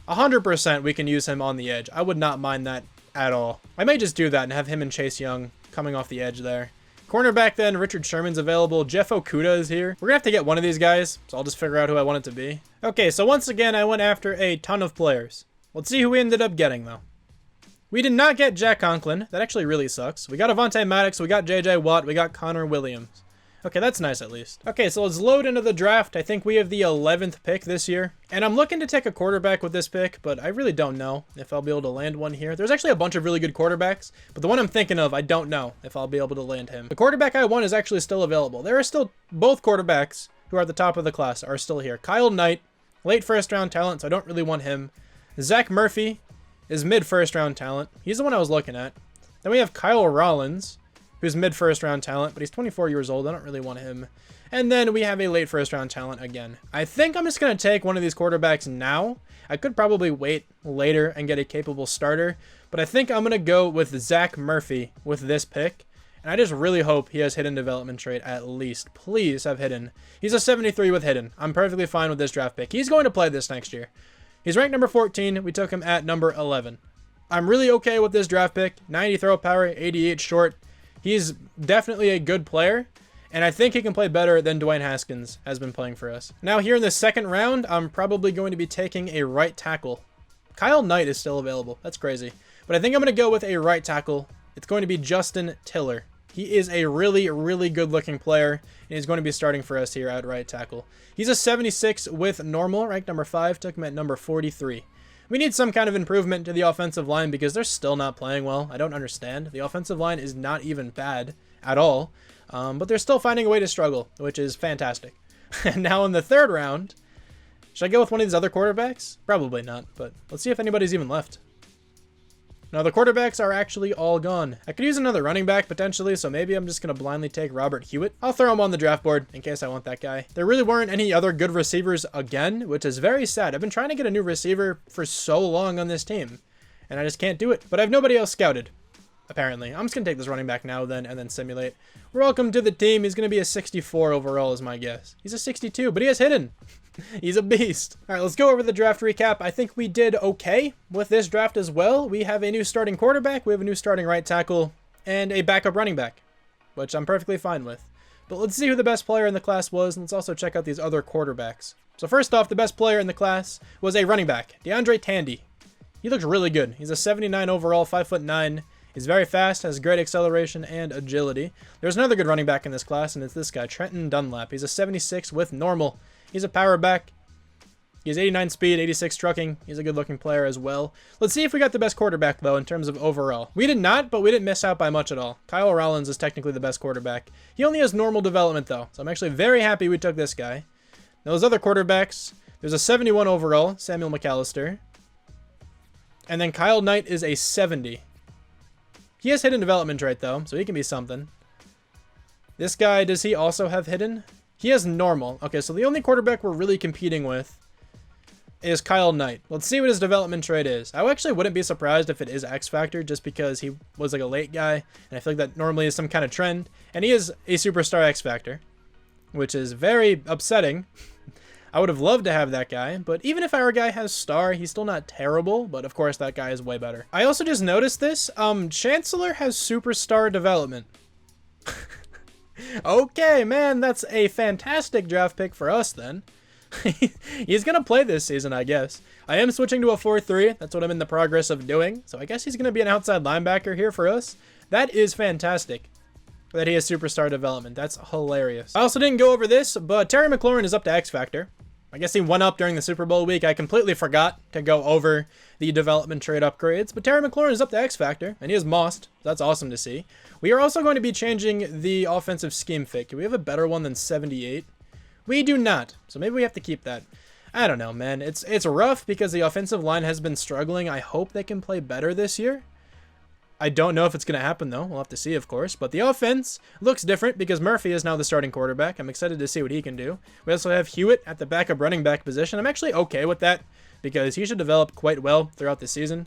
100% we can use him on the edge. I would not mind that at all. I may just do that and have him and Chase Young coming off the edge there. Cornerback then, Richard Sherman's available. Jeff Okuda is here. We're going to have to get one of these guys, so I'll just figure out who I want it to be. Okay, so once again, I went after a ton of players. Let's see who we ended up getting, though. We did not get Jack Conklin. That actually really sucks. We got Avonte Maddox, we got J.J. Watt, we got Connor Williams. Okay, that's nice at least. Okay, so let's load into the draft. I think we have the 11th pick this year. And I'm looking to take a quarterback with this pick, but I really don't know if I'll be able to land one here. There's actually a bunch of really good quarterbacks, but the one I'm thinking of, I don't know if I'll be able to land him. The quarterback I want is actually still available. There are still both quarterbacks who are at the top of the class are still here. Kyle Knight, late first round talent, so I don't really want him. Zach Murphy is mid first round talent. He's the one I was looking at. Then we have Kyle Rollins, who's mid first round talent, but he's 24 years old. I don't really want him. And then we have a late first round talent again. I think I'm just going to take one of these quarterbacks now. I could probably wait later and get a capable starter, but I think I'm going to go with Zach Murphy with this pick. And I just really hope he has hidden development trait at least. Please have hidden. He's a 73 with hidden. I'm perfectly fine with this draft pick. He's going to play this next year. He's ranked number 14. We took him at number 11. I'm really okay with this draft pick. 90 throw power, 88 short. He's definitely a good player, and I think he can play better than Dwayne Haskins has been playing for us. Now here in the second round, I'm probably going to be taking a right tackle. Kyle Knight is still available. That's crazy. But I think I'm going to go with a right tackle. It's going to be Justin Tiller. He is a really, really good-looking player, and he's going to be starting for us here at right tackle. He's a 76 with normal, ranked number 5. Took him at number 43. We need some kind of improvement to the offensive line because they're still not playing well. I don't understand. The offensive line is not even bad at all, but they're still finding a way to struggle, which is fantastic. And now in the third round, should I go with one of these other quarterbacks? Probably not, but let's see if anybody's even left. Now, the quarterbacks are actually all gone. I could use another running back, potentially, so maybe I'm just going to blindly take Robert Hewitt. I'll throw him on the draft board in case I want that guy. There really weren't any other good receivers again, which is very sad. I've been trying to get a new receiver for so long on this team, and I just can't do it. But I have nobody else scouted. apparently. I'm just going to take this running back now then and then simulate. Welcome to the team. He's going to be a 64 overall is my guess. He's a 62, but he has hidden. He's a beast. All right, let's go over the draft recap. I think we did okay with this draft as well. We have a new starting quarterback. We have a new starting right tackle and a backup running back, which I'm perfectly fine with. But let's see who the best player in the class was, and let's also check out these other quarterbacks. So first off, the best player in the class was a running back, DeAndre Tandy. He looks really good. He's a 79 overall, 5'9". He's very fast, has great acceleration and agility. There's another good running back in this class, and it's this guy, Trenton Dunlap. He's a 76 with normal. He's a power back. He has 89 speed, 86 trucking. He's a good-looking player as well. Let's see if we got the best quarterback, though, in terms of overall. We did not, but we didn't miss out by much at all. Kyle Rollins is technically the best quarterback. He only has normal development, though, so I'm actually very happy we took this guy. Now, those other quarterbacks, there's a 71 overall, Samuel McAllister. And then Kyle Knight is a 70. He has hidden development trait, though, so he can be something. This guy, does he also have hidden? He has normal. Okay, so the only quarterback we're really competing with is Kyle Knight. Let's see what his development trait is. I actually wouldn't be surprised if it is X Factor, just because he was like a late guy, and I feel like that normally is some kind of trend. And he is a superstar X Factor, which is very upsetting. I would have loved to have that guy, but even if our guy has star, he's still not terrible, but of course that guy is way better. I also just noticed this. Chancellor has superstar development. Okay, man, that's a fantastic draft pick for us then. He's going to play this season, I guess. I am switching to a 4-3. That's what I'm in the progress of doing. So I guess he's going to be an outside linebacker here for us. That is fantastic that he has superstar development. That's hilarious. I also didn't go over this, but Terry McLaurin is up to X Factor. I guess he went up during the Super Bowl week. I completely forgot to go over the development trade upgrades, but Terry McLaurin is up to X Factor, and he is mossed. That's awesome to see. We are also going to be changing the offensive scheme fit. Do we have a better one than 78? We do not, so maybe we have to keep that. I don't know, man. It's rough because the offensive line has been struggling. I hope they can play better this year. I don't know if it's going to happen, though. We'll have to see, of course. But the offense looks different because Murphy is now the starting quarterback. I'm excited to see what he can do. We also have Hewitt at the backup running back position. I'm actually okay with that because he should develop quite well throughout the season.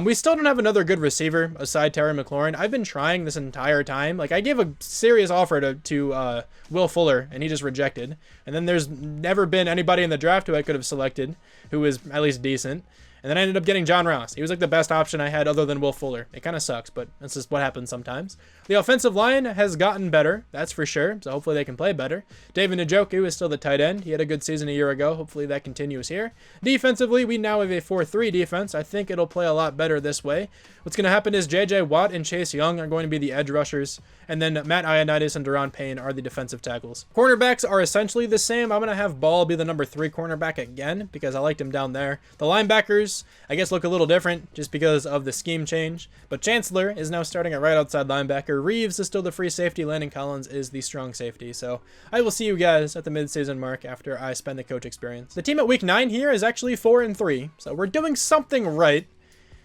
We still don't have another good receiver aside Terry McLaurin. I've been trying this entire time. Like, I gave a serious offer to Will Fuller, and he just rejected. And then there's never been anybody in the draft who I could have selected who was at least decent. And then I ended up getting John Ross. He was like the best option I had other than Will Fuller. It kind of sucks, but that's just what happens sometimes. The offensive line has gotten better, that's for sure, so hopefully they can play better. David Njoku is still the tight end. He had a good season a year ago. Hopefully that continues here. Defensively, we now have a 4-3 defense. I think it'll play a lot better this way. What's going to happen is J.J. Watt and Chase Young are going to be the edge rushers, and then Matt Ioannidis and Daron Payne are the defensive tackles. Cornerbacks are essentially the same. I'm going to have Ball be the number 3 cornerback again because I liked him down there. The linebackers, I guess, look a little different just because of the scheme change, but Chancellor is now starting at right outside linebacker. Reeves is still the free safety. Landon Collins is the strong safety. So I will see you guys at the midseason mark after I spend the coach experience. The team at week 9 here is actually 4-3, so we're doing something right.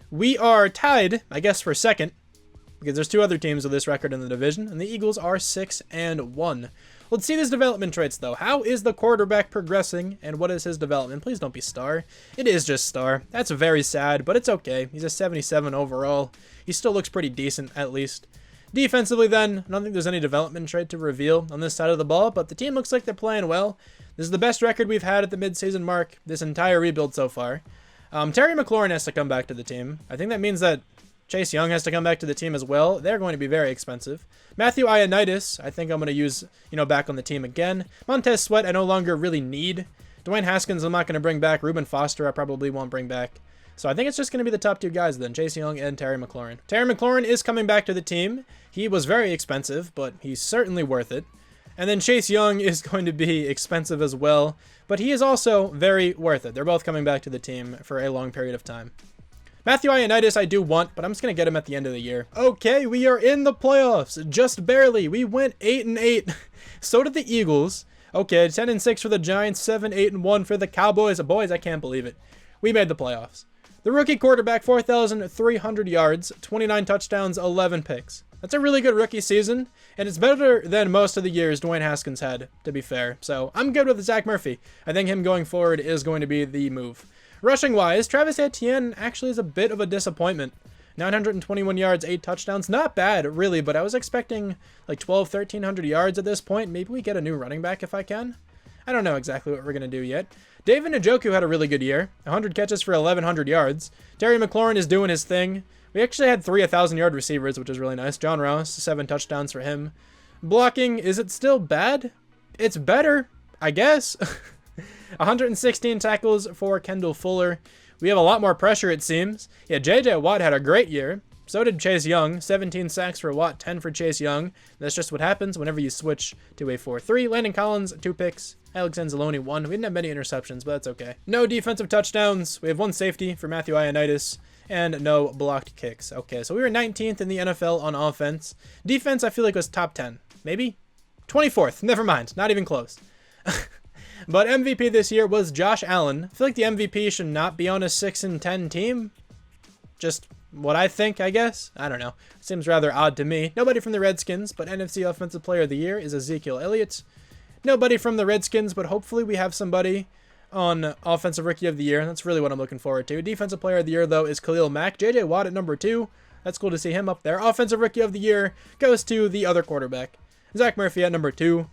We are tied, I guess, for second, because there's 2 other teams with this record in the division, and the Eagles are 6-1. Let's see these development traits, though. How is the quarterback progressing, and what is his development? Please don't be star. It is just star. That's very sad, but it's okay. He's a 77 overall. He still looks pretty decent, at least. Defensively, then, I don't think there's any development trait to reveal on this side of the ball, but the team looks like they're playing well. This is the best record we've had at the midseason mark this entire rebuild so far. Terry McLaurin has to come back to the team. I think that means that Chase Young has to come back to the team as well. They're going to be very expensive. Matthew Ioannidis, I think I'm going to use, back on the team again. Montez Sweat, I no longer really need. Dwayne Haskins, I'm not going to bring back. Reuben Foster, I probably won't bring back. So I think it's just going to be the top 2 guys then, Chase Young and Terry McLaurin. Terry McLaurin is coming back to the team. He was very expensive, but he's certainly worth it. And then Chase Young is going to be expensive as well, but he is also very worth it. They're both coming back to the team for a long period of time. Matthew Ioannidis I do want, but I'm just going to get him at the end of the year. Okay, we are in the playoffs. Just barely. We went 8-8. So did the Eagles. Okay, 10-6 for the Giants, 7-8-1 for the Cowboys. Boys, I can't believe it. We made the playoffs. The rookie quarterback, 4,300 yards, 29 touchdowns, 11 picks. That's a really good rookie season, and it's better than most of the years Dwayne Haskins had, to be fair. So I'm good with Zach Murphy. I think him going forward is going to be the move. Rushing-wise, Travis Etienne actually is a bit of a disappointment. 921 yards, 8 touchdowns. Not bad, really, but I was expecting like 1,300 yards at this point. Maybe we get a new running back if I can. I don't know exactly what we're going to do yet. David Njoku had a really good year. 100 catches for 1,100 yards. Terry McLaurin is doing his thing. We actually had 3 1,000-yard receivers, which is really nice. John Ross, 7 touchdowns for him. Blocking, is it still bad? It's better, I guess. 116 tackles for Kendall Fuller. We have a lot more pressure, it seems. Yeah, J.J. Watt had a great year. So did Chase Young. 17 sacks for Watt, 10 for Chase Young. That's just what happens whenever you switch to a 4-3. Landon Collins, 2 picks. Alex Anzalone, 1. We didn't have many interceptions, but that's okay. No defensive touchdowns. We have 1 safety for Matthew Ioannidis. And no blocked kicks. Okay, so we were 19th in the NFL on offense. Defense, I feel like was top 10. Maybe? 24th. Never mind. Not even close. But MVP this year was Josh Allen. I feel like the MVP should not be on a 6-10 team. Just what I think, I guess. I don't know. Seems rather odd to me. Nobody from the Redskins, but NFC Offensive Player of the Year is Ezekiel Elliott. Nobody from the Redskins, but hopefully we have somebody on Offensive Rookie of the Year. That's really what I'm looking forward to. Defensive Player of the Year, though, is Khalil Mack. J.J. Watt at number 2. That's cool to see him up there. Offensive Rookie of the Year goes to the other quarterback. Zach Murphy at number 2.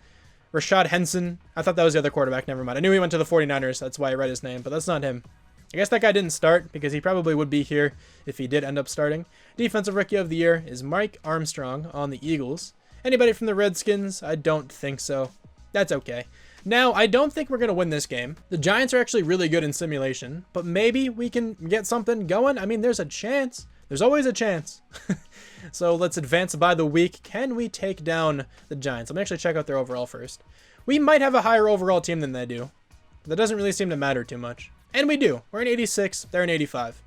Rashad Henson. I thought that was the other quarterback. Never mind. I knew he went to the 49ers. That's why I read his name, but that's not him. I guess that guy didn't start because he probably would be here if he did end up starting. Defensive Rookie of the Year is Mike Armstrong on the Eagles. Anybody from the Redskins? I don't think so. That's okay. Now, I don't think we're going to win this game. The Giants are actually really good in simulation, but maybe we can get something going. I mean, there's a chance. There's always a chance. So let's advance by the week. Can we take down the Giants? Let me actually check out their overall first. We might have a higher overall team than they do. But that doesn't really seem to matter too much. And we do. We're in 86. They're in 85.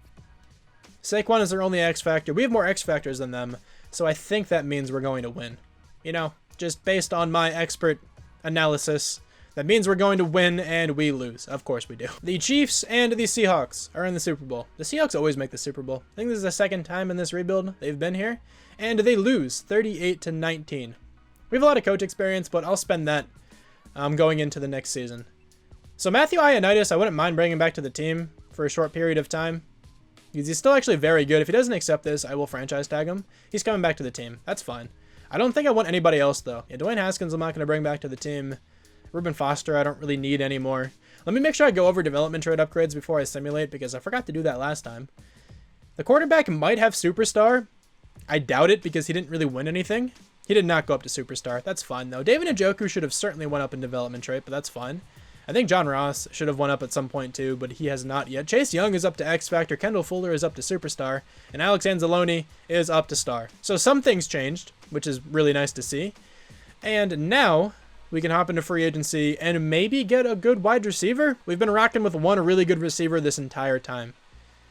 Saquon is their only X factor. We have more X factors than them. So I think that means we're going to win. You know, just based on my expert analysis, that means we're going to win and we lose. Of course we do. The Chiefs and the Seahawks are in the Super Bowl. The Seahawks always make the Super Bowl. I think this is the second time in this rebuild they've been here. And they lose 38-19. We have a lot of coach experience, but I'll spend that going into the next season. So Matthew Ioannidis, I wouldn't mind bringing back to the team for a short period of time. He's still actually very good. If he doesn't accept this, I will franchise tag him. He's coming back to the team. That's fine. I don't think I want anybody else, though. Yeah, Dwayne Haskins I'm not going to bring back to the team. Reuben Foster, I don't really need anymore. Let me make sure I go over development trade upgrades before I simulate, because I forgot to do that last time. The quarterback might have Superstar. I doubt it, because he didn't really win anything. He did not go up to Superstar. That's fine, though. David Njoku should have certainly went up in development trait, but that's fine. I think John Ross should have went up at some point, too, but he has not yet. Chase Young is up to X Factor. Kendall Fuller is up to Superstar. And Alex Anzalone is up to Star. So some things changed, which is really nice to see. And now we can hop into free agency and maybe get a good wide receiver. We've been rocking with one really good receiver this entire time.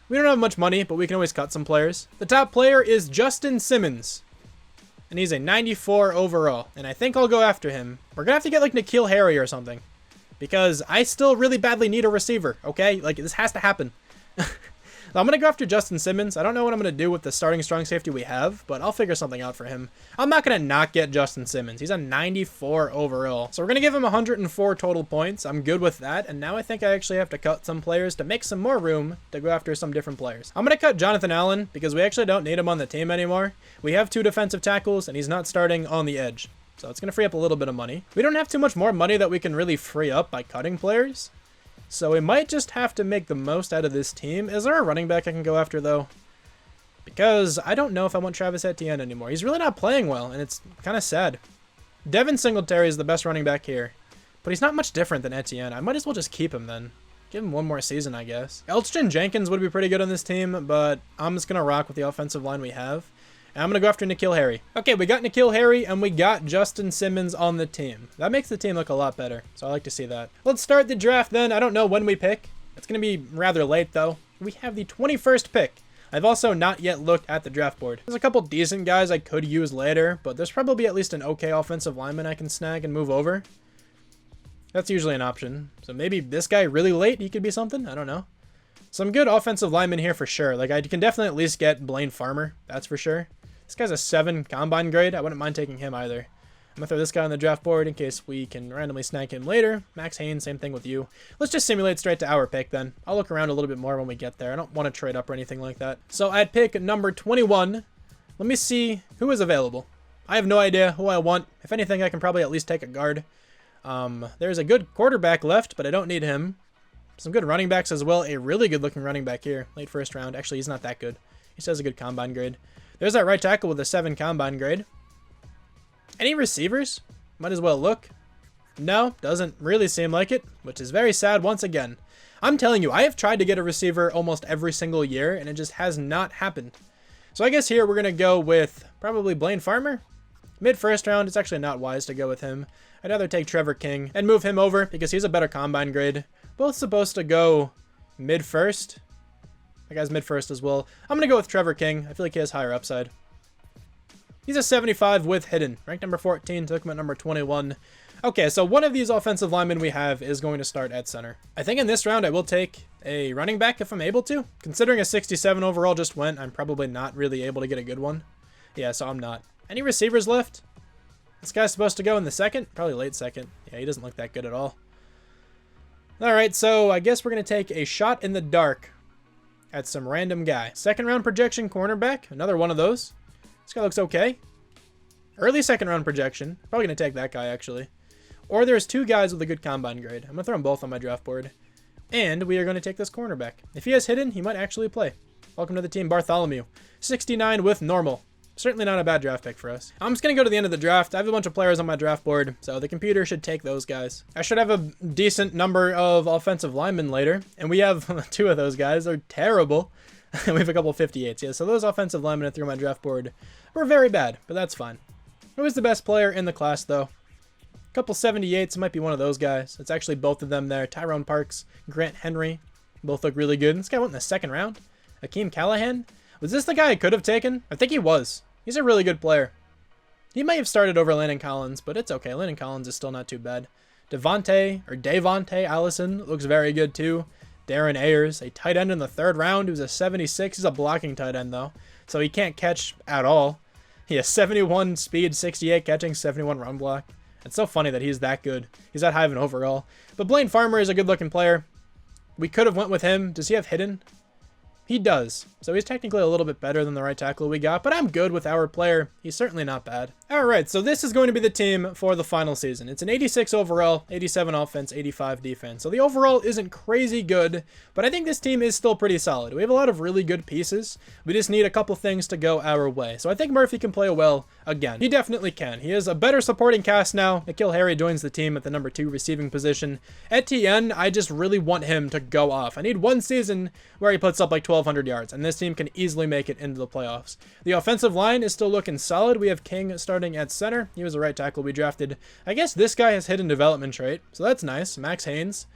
We don't have much money, but we can always cut some players. The top player is Justin Simmons, and he's a 94 overall, and I think I'll go after him. We're going to have to get like N'Keal Harry or something, because I still really badly need a receiver, okay? Like, this has to happen. So I'm going to go after Justin Simmons. I don't know what I'm going to do with the starting strong safety we have, but I'll figure something out for him. I'm not going to not get Justin Simmons. He's a 94 overall. So we're going to give him 104 total points. I'm good with that. And now I think I actually have to cut some players to make some more room to go after some different players. I'm going to cut Jonathan Allen because we actually don't need him on the team anymore. We have 2 defensive tackles, and he's not starting on the edge. So it's going to free up a little bit of money. We don't have too much more money that we can really free up by cutting players. So we might just have to make the most out of this team. Is there a running back I can go after, though? Because I don't know if I want Travis Etienne anymore. He's really not playing well, and it's kind of sad. Devin Singletary is the best running back here, but he's not much different than Etienne. I might as well just keep him then. Give him one more season, I guess. Elgton Jenkins would be pretty good on this team, but I'm just going to rock with the offensive line we have. And I'm going to go after N'Keal Harry. Okay, we got N'Keal Harry, and we got Justin Simmons on the team. That makes the team look a lot better, so I like to see that. Let's start the draft then. I don't know when we pick. It's going to be rather late, though. We have the 21st pick. I've also not yet looked at the draft board. There's a couple decent guys I could use later, but there's probably at least an okay offensive lineman I can snag and move over. That's usually an option. So maybe this guy really late, he could be something? I don't know. Some good offensive linemen here for sure. Like, I can definitely at least get Blaine Farmer. That's for sure. This guy's a 7 combine grade. I wouldn't mind taking him either. I'm going to throw this guy on the draft board in case we can randomly snag him later. Max Haynes, same thing with you. Let's just simulate straight to our pick then. I'll look around a little bit more when we get there. I don't want to trade up or anything like that. So at pick number 21, let me see who is available. I have no idea who I want. If anything, I can probably at least take a guard. There's a good quarterback left, but I don't need him. Some good running backs as well. A really good looking running back here. Late first round. Actually, he's not that good. He still has a good combine grade. There's that right tackle with a 7 combine grade. Any receivers? Might as well look. No, doesn't really seem like it, which is very sad once again. I'm telling you, I have tried to get a receiver almost every single year, and it just has not happened. So I guess here we're going to go with probably Blaine Farmer. Mid first round, it's actually not wise to go with him. I'd rather take Trevor King and move him over because he's a better combine grade. Both supposed to go mid first. That guy's mid first as well. I'm going to go with Trevor King. I feel like he has higher upside. He's a 75 with hidden. Ranked number 14, took him at number 21. Okay, so one of these offensive linemen we have is going to start at center. I think in this round I will take a running back if I'm able to. Considering a 67 overall just went, I'm probably not really able to get a good one. Yeah, so I'm not. Any receivers left? This guy's supposed to go in the second? Probably late second. Yeah, he doesn't look that good at all. Alright, so I guess we're going to take a shot in the dark at some random guy. Second round projection cornerback. Another one of those. This guy looks okay. Early second round projection. Probably going to take that guy, actually. Or there's 2 guys with a good combine grade. I'm going to throw them both on my draft board. And we are going to take this cornerback. If he has hidden, he might actually play. Welcome to the team, Bartholomew. 69 with normal. Certainly not a bad draft pick for us. I'm just going to go to the end of the draft. I have a bunch of players on my draft board, so the computer should take those guys. I should have a decent number of offensive linemen later, and we have 2 of those guys. They're terrible. We have a couple 58s. Yeah, so those offensive linemen I threw on my draft board were very bad, but that's fine. Who is the best player in the class, though? A couple 78s might be one of those guys. It's actually both of them there. Tyrone Parks, Grant Henry, both look really good. This guy went in the second round. Akeem Callahan? Was this the guy I could have taken? I think he was. He's a really good player. He may have started over Landon Collins, but it's okay. Landon Collins is still not too bad. Devontae Allison looks very good too. Darren Ayers, a tight end in the 3rd round who's a 76. He's a blocking tight end though, so he can't catch at all. He has 71 speed, 68 catching, 71 run block. It's so funny that he's that good. He's that high of an overall. But Blaine Farmer is a good looking player. We could have went with him. Does he have hidden? He does. So he's technically a little bit better than the right tackle we got, but I'm good with our player. He's certainly not bad. All right, so this is going to be the team for the final season. It's an 86 overall, 87 offense, 85 defense. So the overall isn't crazy good, but I think this team is still pretty solid. We have a lot of really good pieces. We just need a couple things to go our way. So I think Murphy can play well again. He definitely can. He has a better supporting cast now. N'Keal Harry joins the team at the number 2 receiving position. Etienne, I just really want him to go off. I need one season where he puts up like 1,200 yards, and this team can easily make it into the playoffs. The offensive line is still looking solid. We have King starting at center. He was the right tackle we drafted. I guess this guy has hidden development trait, so that's nice. Max Haynes.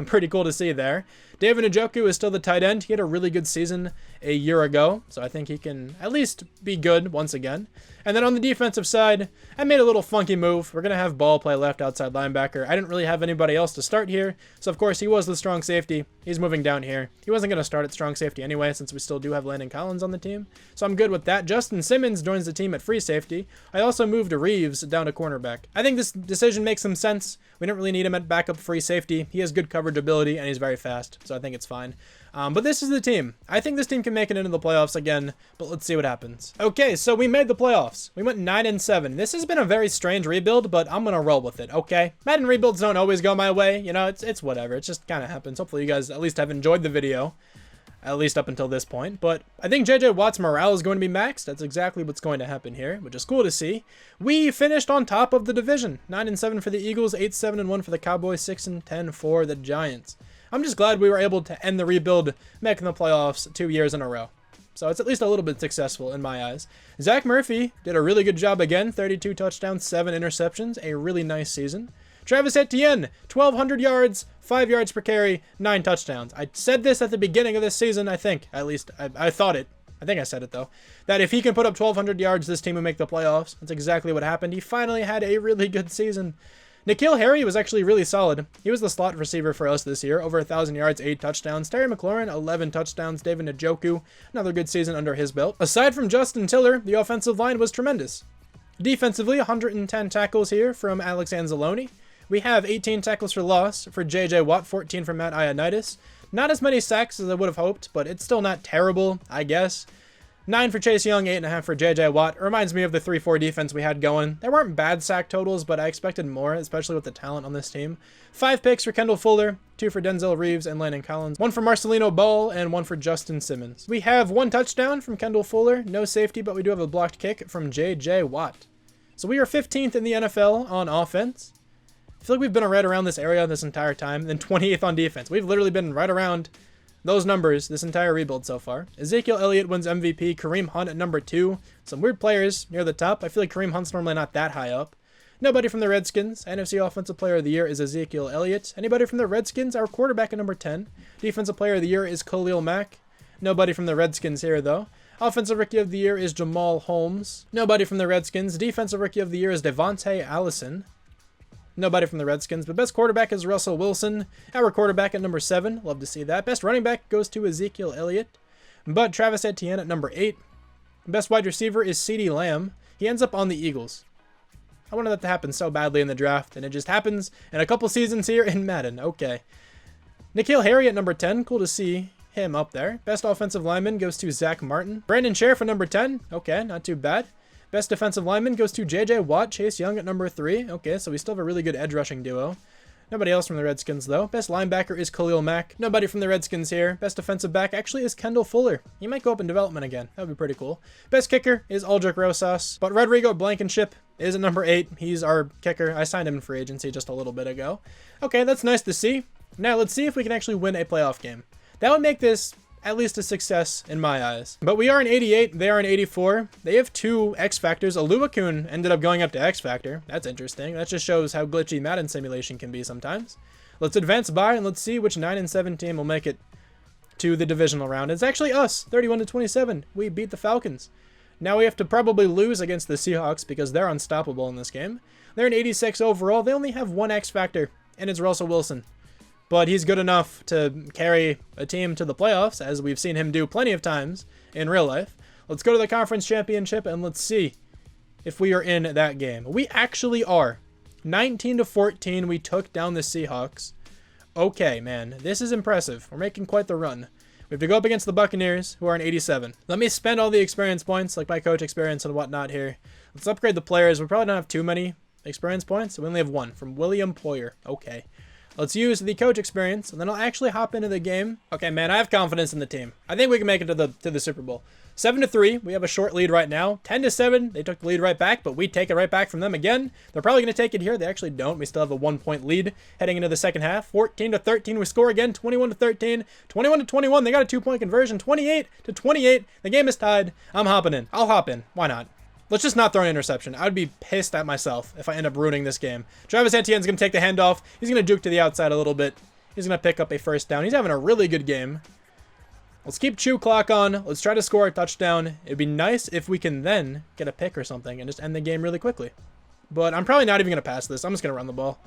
Pretty cool to see there. David Njoku is still the tight end. He had a really good season a year ago, so I think he can at least be good once again. And then on the defensive side, I made a little funky move. We're going to have Ball play left outside linebacker. I didn't really have anybody else to start here, so of course he was the strong safety. He's moving down here. He wasn't going to start at strong safety anyway, since we still do have Landon Collins on the team, so I'm good with that. Justin Simmons joins the team at free safety. I also moved Reeves down to cornerback. I think this decision makes some sense. We don't really need him at backup free safety. He has good coverage ability, and he's very fast, so I think it's fine. But this is the team. I think this team can make it into the playoffs again, but let's see what happens. Okay, so we made the playoffs. We went 9-7. This has been a very strange rebuild, but I'm going to roll with it, okay? Madden rebuilds don't always go my way. You know, it's whatever. It just kind of happens. Hopefully you guys at least have enjoyed the video, at least up until this point. But I think J.J. Watt's morale is going to be maxed. That's exactly what's going to happen here, which is cool to see. We finished on top of the division. 9-7 for the Eagles, 8-7-1 for the Cowboys, 6-10 for the Giants. I'm just glad we were able to end the rebuild, making the playoffs 2 years in a row. So it's at least a little bit successful in my eyes. Zach Murphy did a really good job again. 32 touchdowns, 7 interceptions. A really nice season. Travis Etienne, 1,200 yards, 5 yards per carry, 9 touchdowns. I said this at the beginning of this season, I think. At least, I thought it. I think I said it, though. That if he can put up 1,200 yards, this team will make the playoffs. That's exactly what happened. He finally had a really good season. N'Keal Harry was actually really solid. He was the slot receiver for us this year. Over 1,000 yards, 8 touchdowns. Terry McLaurin, 11 touchdowns. David Njoku, another good season under his belt. Aside from Justin Tiller, the offensive line was tremendous. Defensively, 110 tackles here from Alex Anzalone. We have 18 tackles for loss for J.J. Watt, 14 from Matt Ioannidis. Not as many sacks as I would have hoped, but it's still not terrible, I guess. 9 for Chase Young, 8.5 for J.J. Watt. It reminds me of the 3-4 defense we had going. There weren't bad sack totals, but I expected more, especially with the talent on this team. 5 picks for Kendall Fuller, 2 for Denzel Reeves and Landon Collins, 1 for Marcelino Ball, and 1 for Justin Simmons. We have 1 touchdown from Kendall Fuller, no safety, but we do have a blocked kick from J.J. Watt. So we are 15th in the NFL on offense. I feel like we've been right around this area this entire time, then 28th on defense. We've literally been right around those numbers this entire rebuild so far. Ezekiel Elliott wins MVP. Kareem Hunt at number 2. Some weird players near the top. I feel like Kareem Hunt's normally not that high up. Nobody from the Redskins. NFC Offensive Player of the Year is Ezekiel Elliott. Anybody from the Redskins? Our quarterback at number 10. Defensive Player of the Year is Khalil Mack. Nobody from the Redskins here, though. Offensive Rookie of the Year is Jamal Holmes. Nobody from the Redskins. Defensive Rookie of the Year is Devontae Allison. Nobody from the Redskins, but best quarterback is Russell Wilson. Our quarterback at number 7. Love to see that. Best running back goes to Ezekiel Elliott. But Travis Etienne at number 8. Best wide receiver is CeeDee Lamb. He ends up on the Eagles. I wanted that to happen so badly in the draft, and it just happens in a couple seasons here in Madden. Okay. N'Keal Harry at number 10. Cool to see him up there. Best offensive lineman goes to Zach Martin. Brandon Sheriff at number 10. Okay, not too bad. Best defensive lineman goes to J.J. Watt. Chase Young at number 3. Okay, so we still have a really good edge rushing duo. Nobody else from the Redskins, though. Best linebacker is Khalil Mack. Nobody from the Redskins here. Best defensive back actually is Kendall Fuller. He might go up in development again. That would be pretty cool. Best kicker is Aldrich Rosas. But Rodrigo Blankenship is at number 8. He's our kicker. I signed him in free agency just a little bit ago. Okay, that's nice to see. Now, let's see if we can actually win a playoff game. That would make this at least a success in my eyes. But we are an 88, they are an 84. They have 2 X Factors. Aluakun ended up going up to X Factor. That's interesting. That just shows how glitchy Madden simulation can be sometimes. Let's advance by and let's see which 9-7 team will make it to the divisional round. It's actually us, 31-27. We beat the Falcons. Now we have to probably lose against the Seahawks because they're unstoppable in this game. They're an 86 overall. They only have 1 X Factor, and it's Russell Wilson. But he's good enough to carry a team to the playoffs, as we've seen him do plenty of times in real life. Let's go to the conference championship, and let's see if we are in that game. We actually are. 19-14, we took down the Seahawks. Okay, man, this is impressive. We're making quite the run. We have to go up against the Buccaneers, who are an 87. Let me spend all the experience points, like my coach experience and whatnot here. Let's upgrade the players. We probably don't have too many experience points. We only have 1 from William Poyer. Okay. Let's use the coach experience, and then I'll actually hop into the game. Okay, man, I have confidence in the team. I think we can make it to the Super Bowl. 7-3, we have a short lead right now. 10-7, they took the lead right back, but we take it right back from them again. They're probably going to take it here. They actually don't. We still have a 1-point lead heading into the second half. 14-13, we score again. 21-13, 21-21, they got a 2-point conversion. 28-28, the game is tied. I'm hopping in. I'll hop in. Why not? Let's just not throw an interception. I would be pissed at myself if I end up ruining this game. Travis Etienne's going to take the handoff. He's going to juke to the outside a little bit. He's going to pick up a first down. He's having a really good game. Let's keep chew clock on. Let's try to score a touchdown. It'd be nice if we can then get a pick or something and just end the game really quickly. But I'm probably not even going to pass this. I'm just going to run the ball.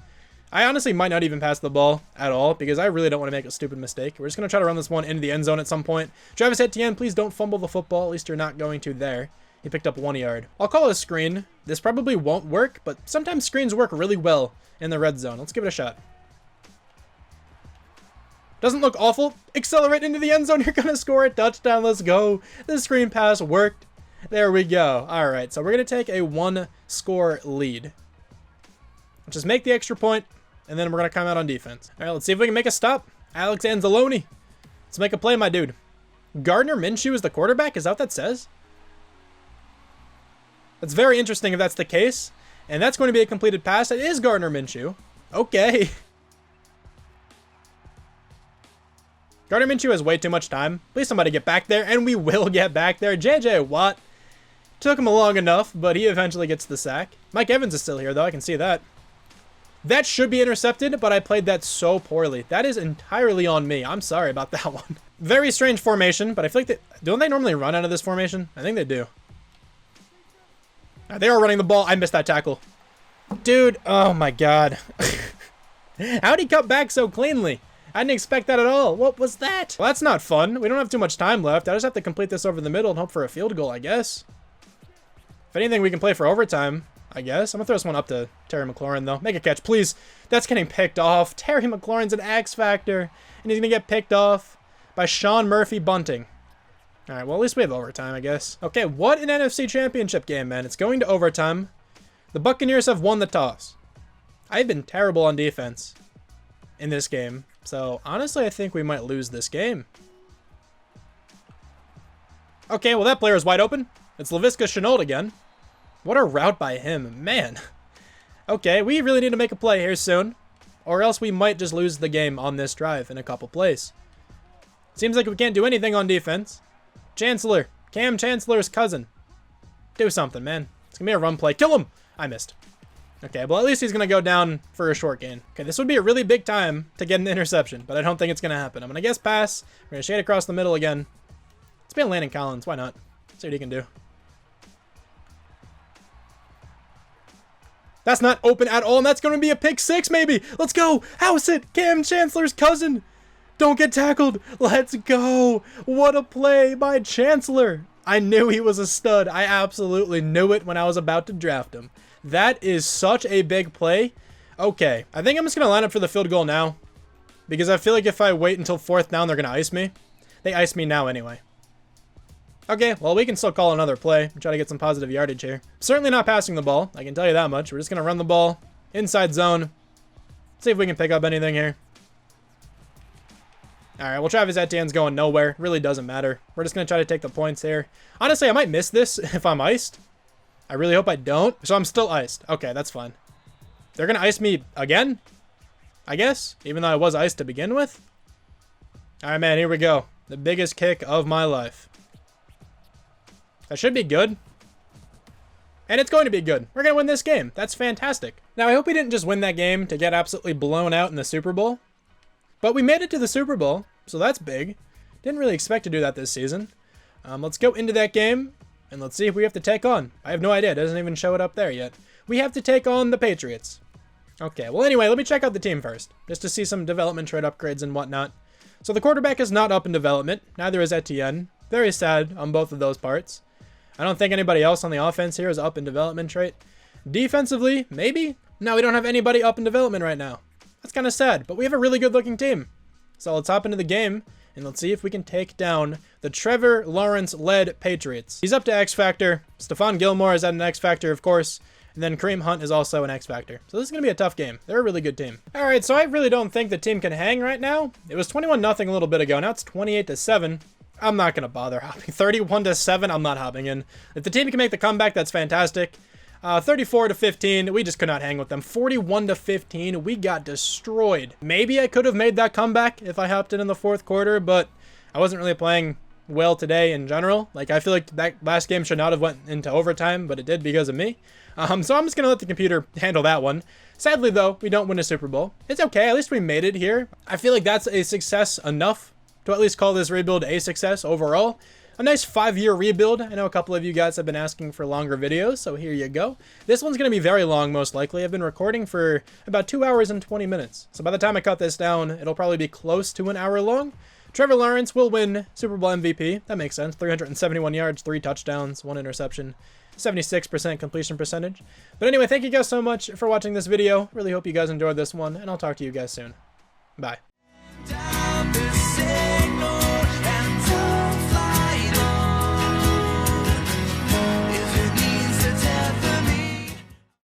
I honestly might not even pass the ball at all because I really don't want to make a stupid mistake. We're just going to try to run this one into the end zone at some point. Travis Etienne, please don't fumble the football. At least you're not going to there. He picked up 1 yard. I'll call it a screen. This probably won't work, but sometimes screens work really well in the red zone. Let's give it a shot. Doesn't look awful. Accelerate into the end zone. You're going to score a touchdown. Let's go. The screen pass worked. There we go. All right, so we're going to take a 1-score lead. Just make the extra point, and then we're going to come out on defense. All right, let's see if we can make a stop. Alex Anzalone. Let's make a play, my dude. Gardner Minshew is the quarterback? Is that what that says? That's very interesting if that's the case. And that's going to be a completed pass. It is Gardner Minshew. Okay. Gardner Minshew has way too much time. Please somebody get back there, and we will get back there. J.J. Watt. Took him long enough, but he eventually gets the sack. Mike Evans is still here, though. I can see that. That should be intercepted, but I played that so poorly. That is entirely on me. I'm sorry about that one. Very strange formation, but I feel like don't they normally run out of this formation? I think they do. They are running the ball. I missed that tackle. Dude, oh my god. How'd he cut back so cleanly? I didn't expect that at all. What was that? Well, that's not fun. We don't have too much time left. I just have to complete this over the middle and hope for a field goal, I guess. If anything, we can play for overtime, I guess. I'm going to throw this one up to Terry McLaurin, though. Make a catch, please. That's getting picked off. Terry McLaurin's an X factor, and he's going to get picked off by Sean Murphy Bunting. All right, well, at least we have overtime, I guess. Okay, what an NFC Championship game, man. It's going to overtime. The Buccaneers have won the toss. I've been terrible on defense in this game, so honestly, I think we might lose this game. Okay, well, that player is wide open. It's Laviska Shenault again. What a route by him, man. Okay, we really need to make a play here soon, or else we might just lose the game on this drive in a couple plays. Seems like we can't do anything on defense. Chancellor, Cam Chancellor's cousin. Do something, man. It's going to be a run play. Kill him! I missed. Okay, well, at least he's going to go down for a short gain. Okay, this would be a really big time to get an interception, but I don't think it's going to happen. I'm going to guess pass. We're going to shade across the middle again. Let's be on Landon Collins. Why not? See what he can do. That's not open at all, and that's going to be a pick six, maybe. Let's go. House it. Cam Chancellor's cousin. Don't get tackled. Let's go. What a play by Chancellor. I knew he was a stud. I absolutely knew it when I was about to draft him. That is such a big play. Okay, I think I'm just going to line up for the field goal now, because I feel like if I wait until 4th down, they're going to ice me. They ice me now anyway. Okay, well, we can still call another play and try to get some positive yardage here. Certainly not passing the ball. I can tell you that much. We're just going to run the ball inside zone. See if we can pick up anything here. All right, well, Travis Etienne's going nowhere. Really doesn't matter. We're just going to try to take the points here. Honestly, I might miss this if I'm iced. I really hope I don't. So I'm still iced. Okay, that's fine. They're going to ice me again, I guess, even though I was iced to begin with. All right, man, here we go. The biggest kick of my life. That should be good. And it's going to be good. We're going to win this game. That's fantastic. Now, I hope we didn't just win that game to get absolutely blown out in the Super Bowl. But we made it to the Super Bowl, so that's big. Didn't really expect to do that this season. Let's go into that game, and let's see if we have to take on. I have no idea. It doesn't even show it up there yet. We have to take on the Patriots. Okay, well, anyway, let me check out the team first, just to see some development trait upgrades and whatnot. So the quarterback is not up in development. Neither is Etienne. Very sad on both of those parts. I don't think anybody else on the offense here is up in development trait. Defensively, maybe? No, we don't have anybody up in development right now. That's kind of sad, but we have a really good-looking team. So let's hop into the game, and let's see if we can take down the Trevor Lawrence-led Patriots. He's up to X Factor. Stephon Gilmore is at an X Factor, of course. And then Kareem Hunt is also an X Factor. So this is going to be a tough game. They're a really good team. All right, so I really don't think the team can hang right now. It was 21-0 a little bit ago. Now it's 28-7. I'm not going to bother hopping. 31-7, I'm not hopping in. If the team can make the comeback, that's fantastic. 34-15, we just could not hang with them. 41-15, we got destroyed. Maybe I could have made that comeback if I hopped in the 4th quarter, but I wasn't really playing well today in general. Like, I feel like that last game should not have went into overtime, but it did because of me. So I'm just going to let the computer handle that one. Sadly, though, we don't win a Super Bowl. It's okay. At least we made it here. I feel like that's a success enough to at least call this rebuild a success overall. A nice 5-year rebuild. I know a couple of you guys have been asking for longer videos, so here you go. This one's going to be very long, most likely. I've been recording for about 2 hours and 20 minutes. So by the time I cut this down, it'll probably be close to an hour long. Trevor Lawrence will win Super Bowl MVP. That makes sense. 371 yards, 3 touchdowns, 1 interception, 76% completion percentage. But anyway, thank you guys so much for watching this video. Really hope you guys enjoyed this one, and I'll talk to you guys soon. Bye.